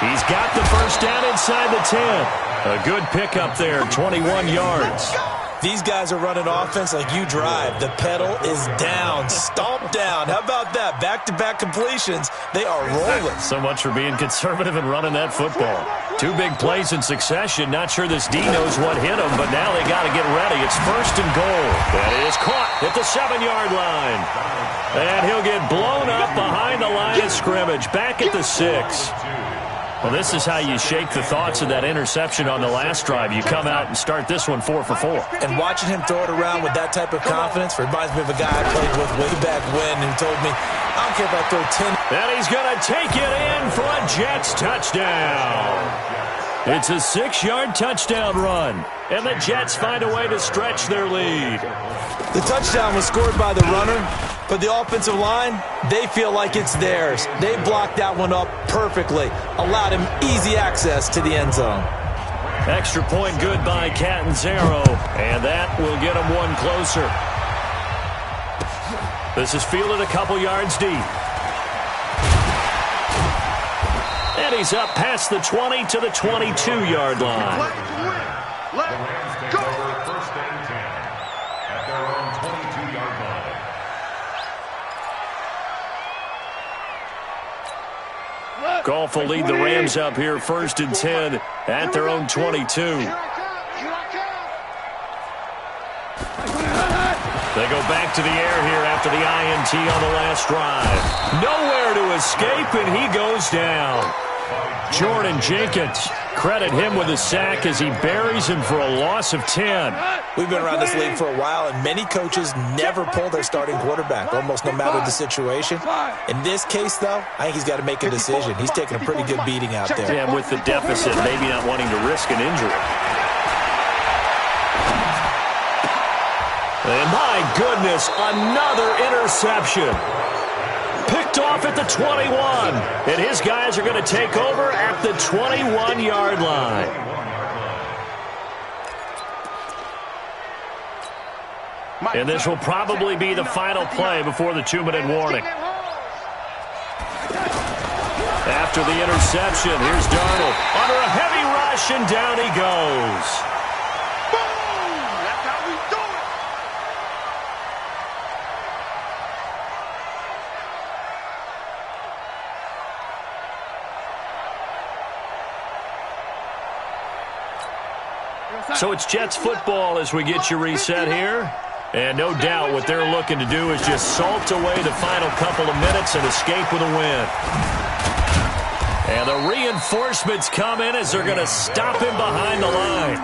He's got the first down inside the 10. A good pickup there, 21 yards. These guys are running offense like you drive. The pedal is down, stomp down. How about that? Back-to-back completions. They are rolling. So much for being conservative and running that football. 2 big plays in succession. Not sure this D knows what hit him, but now they got to get ready. It's 1st and goal. That is caught at the 7-yard line. And he'll get blown up behind the line of scrimmage. Back at the 6. Well, this is how you shake the thoughts of that interception on the last drive. You come out and start this one 4 for 4. And watching him throw it around with that type of confidence reminds me of a guy I played with way back when who told me, I don't care if I throw 10. And he's going to take it in for a Jets touchdown. It's a 6-yard touchdown run. And the Jets find a way to stretch their lead. The touchdown was scored by the runner, but the offensive line, they feel like it's theirs. They blocked that one up perfectly, allowed him easy access to the end zone. Extra point good by Catanzaro, and that will get him one closer. This is fielded a couple yards deep. And he's up past the 20 to the 22-yard line. Rams take over 1st and 10 at their own 22-yard line. Goff will lead the Rams up here 1st and 10 at their own 22. They go back to the air here after the INT on the last drive. Nowhere to escape, and he goes down. Jordan Jenkins, credit him with a sack as he buries him for a loss of 10. We've been around this league for a while, and many coaches never pull their starting quarterback, almost no matter the situation. In this case, though, I think he's got to make a decision. He's taking a pretty good beating out there. Yeah, with the deficit, maybe not wanting to risk an injury. And my goodness, another interception. Picked off at the 21. And his guys are going to take over at the 21-yard line. And this will probably be the final play before the 2-minute warning. After the interception, here's Darnold. Under a heavy rush, and down he goes. So it's Jets football as we get you reset here. And no doubt what they're looking to do is just salt away the final couple of minutes and escape with a win. And the reinforcements come in as they're going to stop him behind the line.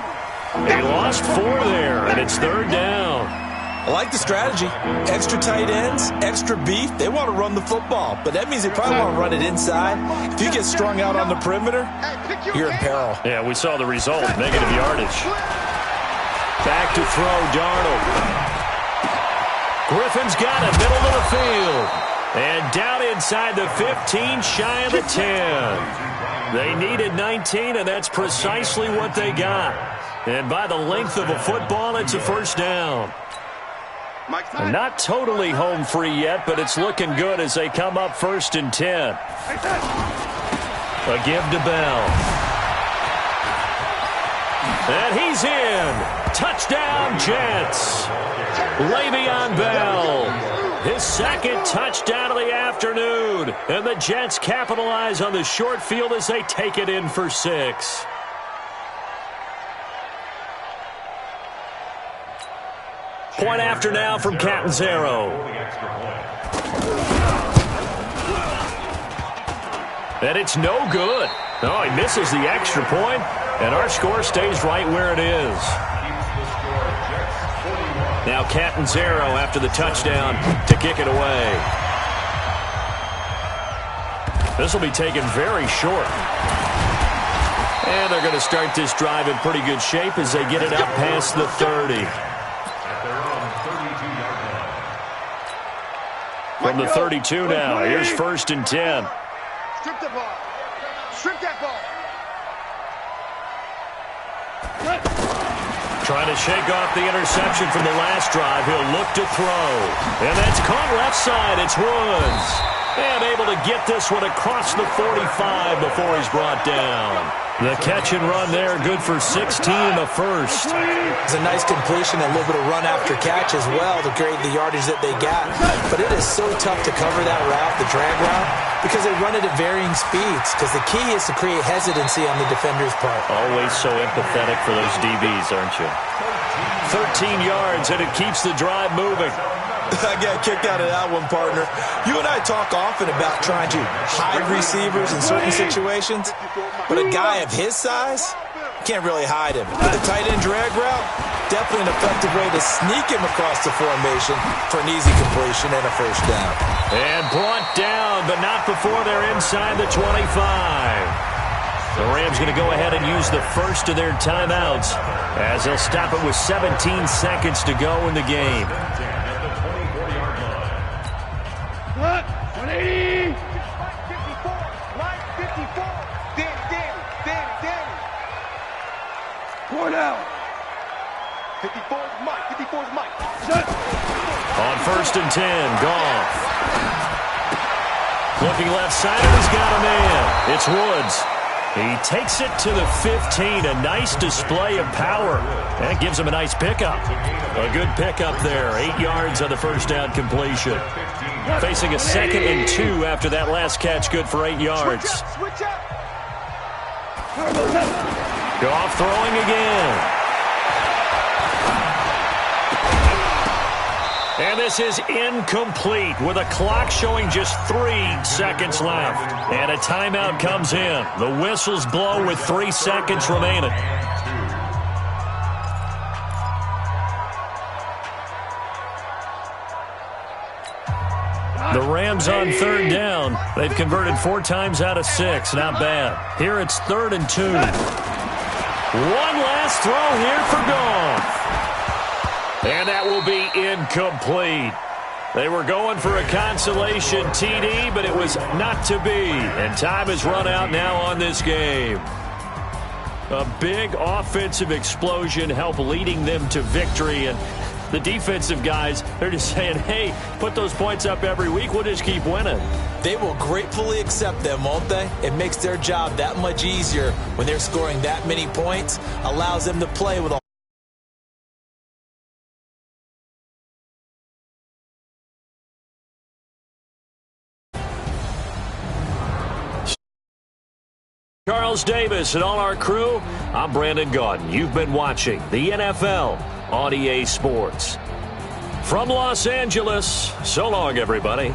They lost 4 there, and it's 3rd down. I like the strategy. Extra tight ends, extra beef. They want to run the football, but that means they probably want to run it inside. If you get strung out on the perimeter, you're in peril. Yeah, we saw the result, negative yardage. Back to throw, Darnold. Griffin's got it, middle of the field. And down inside the 15, shy of the 10. They needed 19, and that's precisely what they got. And by the length of a football, it's a 1st down. Not totally home free yet, but it's looking good as they come up 1st and 10. A give to Bell. And he's in. Touchdown, Jets. Le'Veon Bell. His 2nd touchdown of the afternoon. And the Jets capitalize on the short field as they take it in for 6. Point after now from Catanzaro. And it's no good. No, he misses the extra point, and our score stays right where it is. Now Catanzaro after the touchdown to kick it away. This will be taken very short. And they're going to start this drive in pretty good shape as they get it out past the 30. From the 32 now, here's 1st and 10. Strip the ball. Strip that ball. Trying to shake off the interception from the last drive. He'll look to throw. And that's caught left side. It's Woods. And able to get this one across the 45 before he's brought down. The catch and run there, good for 16 in the first. It's a nice completion and a little bit of run after catch as well to create the yardage that they got. But it is so tough to cover that route, the drag route, because they run it at varying speeds. Because the key is to create hesitancy on the defender's part. Always so empathetic for those DBs, aren't you? 13 yards, and it keeps the drive moving. I got kicked out of that one, partner. You and I talk often about trying to hide receivers in certain situations, but a guy of his size can't really hide him. But the tight end drag route, definitely an effective way to sneak him across the formation for an easy completion and a first down. And brought down, but not before they're inside the 25. The Rams going to go ahead and use the first of their timeouts as they'll stop it with 17 seconds to go in the game. 180. Line 54. Danny. Point out. 54 is Mike. 54 is Mike. On 1st and 10, Goff. Looking left side, and he's got a man. It's Woods. He takes it to the 15. A nice display of power. That gives him a nice pickup. A good pickup there. 8 yards on the first down completion. Facing a 2nd and 2 after that last catch. Good for 8 yards. Switch up. Goff throwing again. And this is incomplete with a clock showing just 3 seconds left. And a timeout comes in. The whistles blow with 3 seconds remaining. The Rams on 3rd down. They've converted 4 times out of 6. Not bad. Here it's 3rd and 2. One last throw here for Goff. And that will be incomplete. They were going for a consolation TD, but it was not to be. And time has run out now on this game. A big offensive explosion helped leading them to victory. And the defensive guys, they're just saying, hey, put those points up every week. We'll just keep winning. They will gratefully accept them, won't they? It makes their job that much easier when they're scoring that many points. Allows them to play with a Charles Davis and all our crew, I'm Brandon Gaudin. You've been watching the NFL on EA Sports. From Los Angeles, so long, everybody.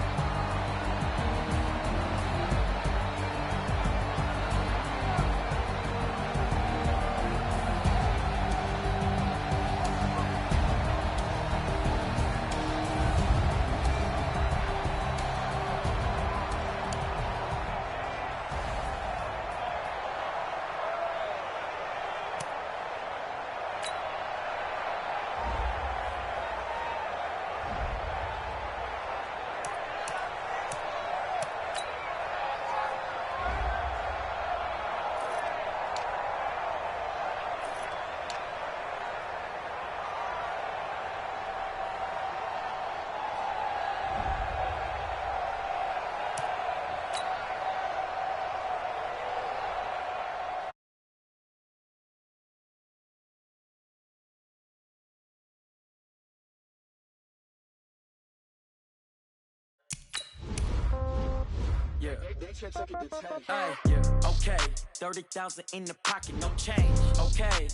Yeah. Hey, yeah, okay. 30,000 in the pocket, no change. Okay.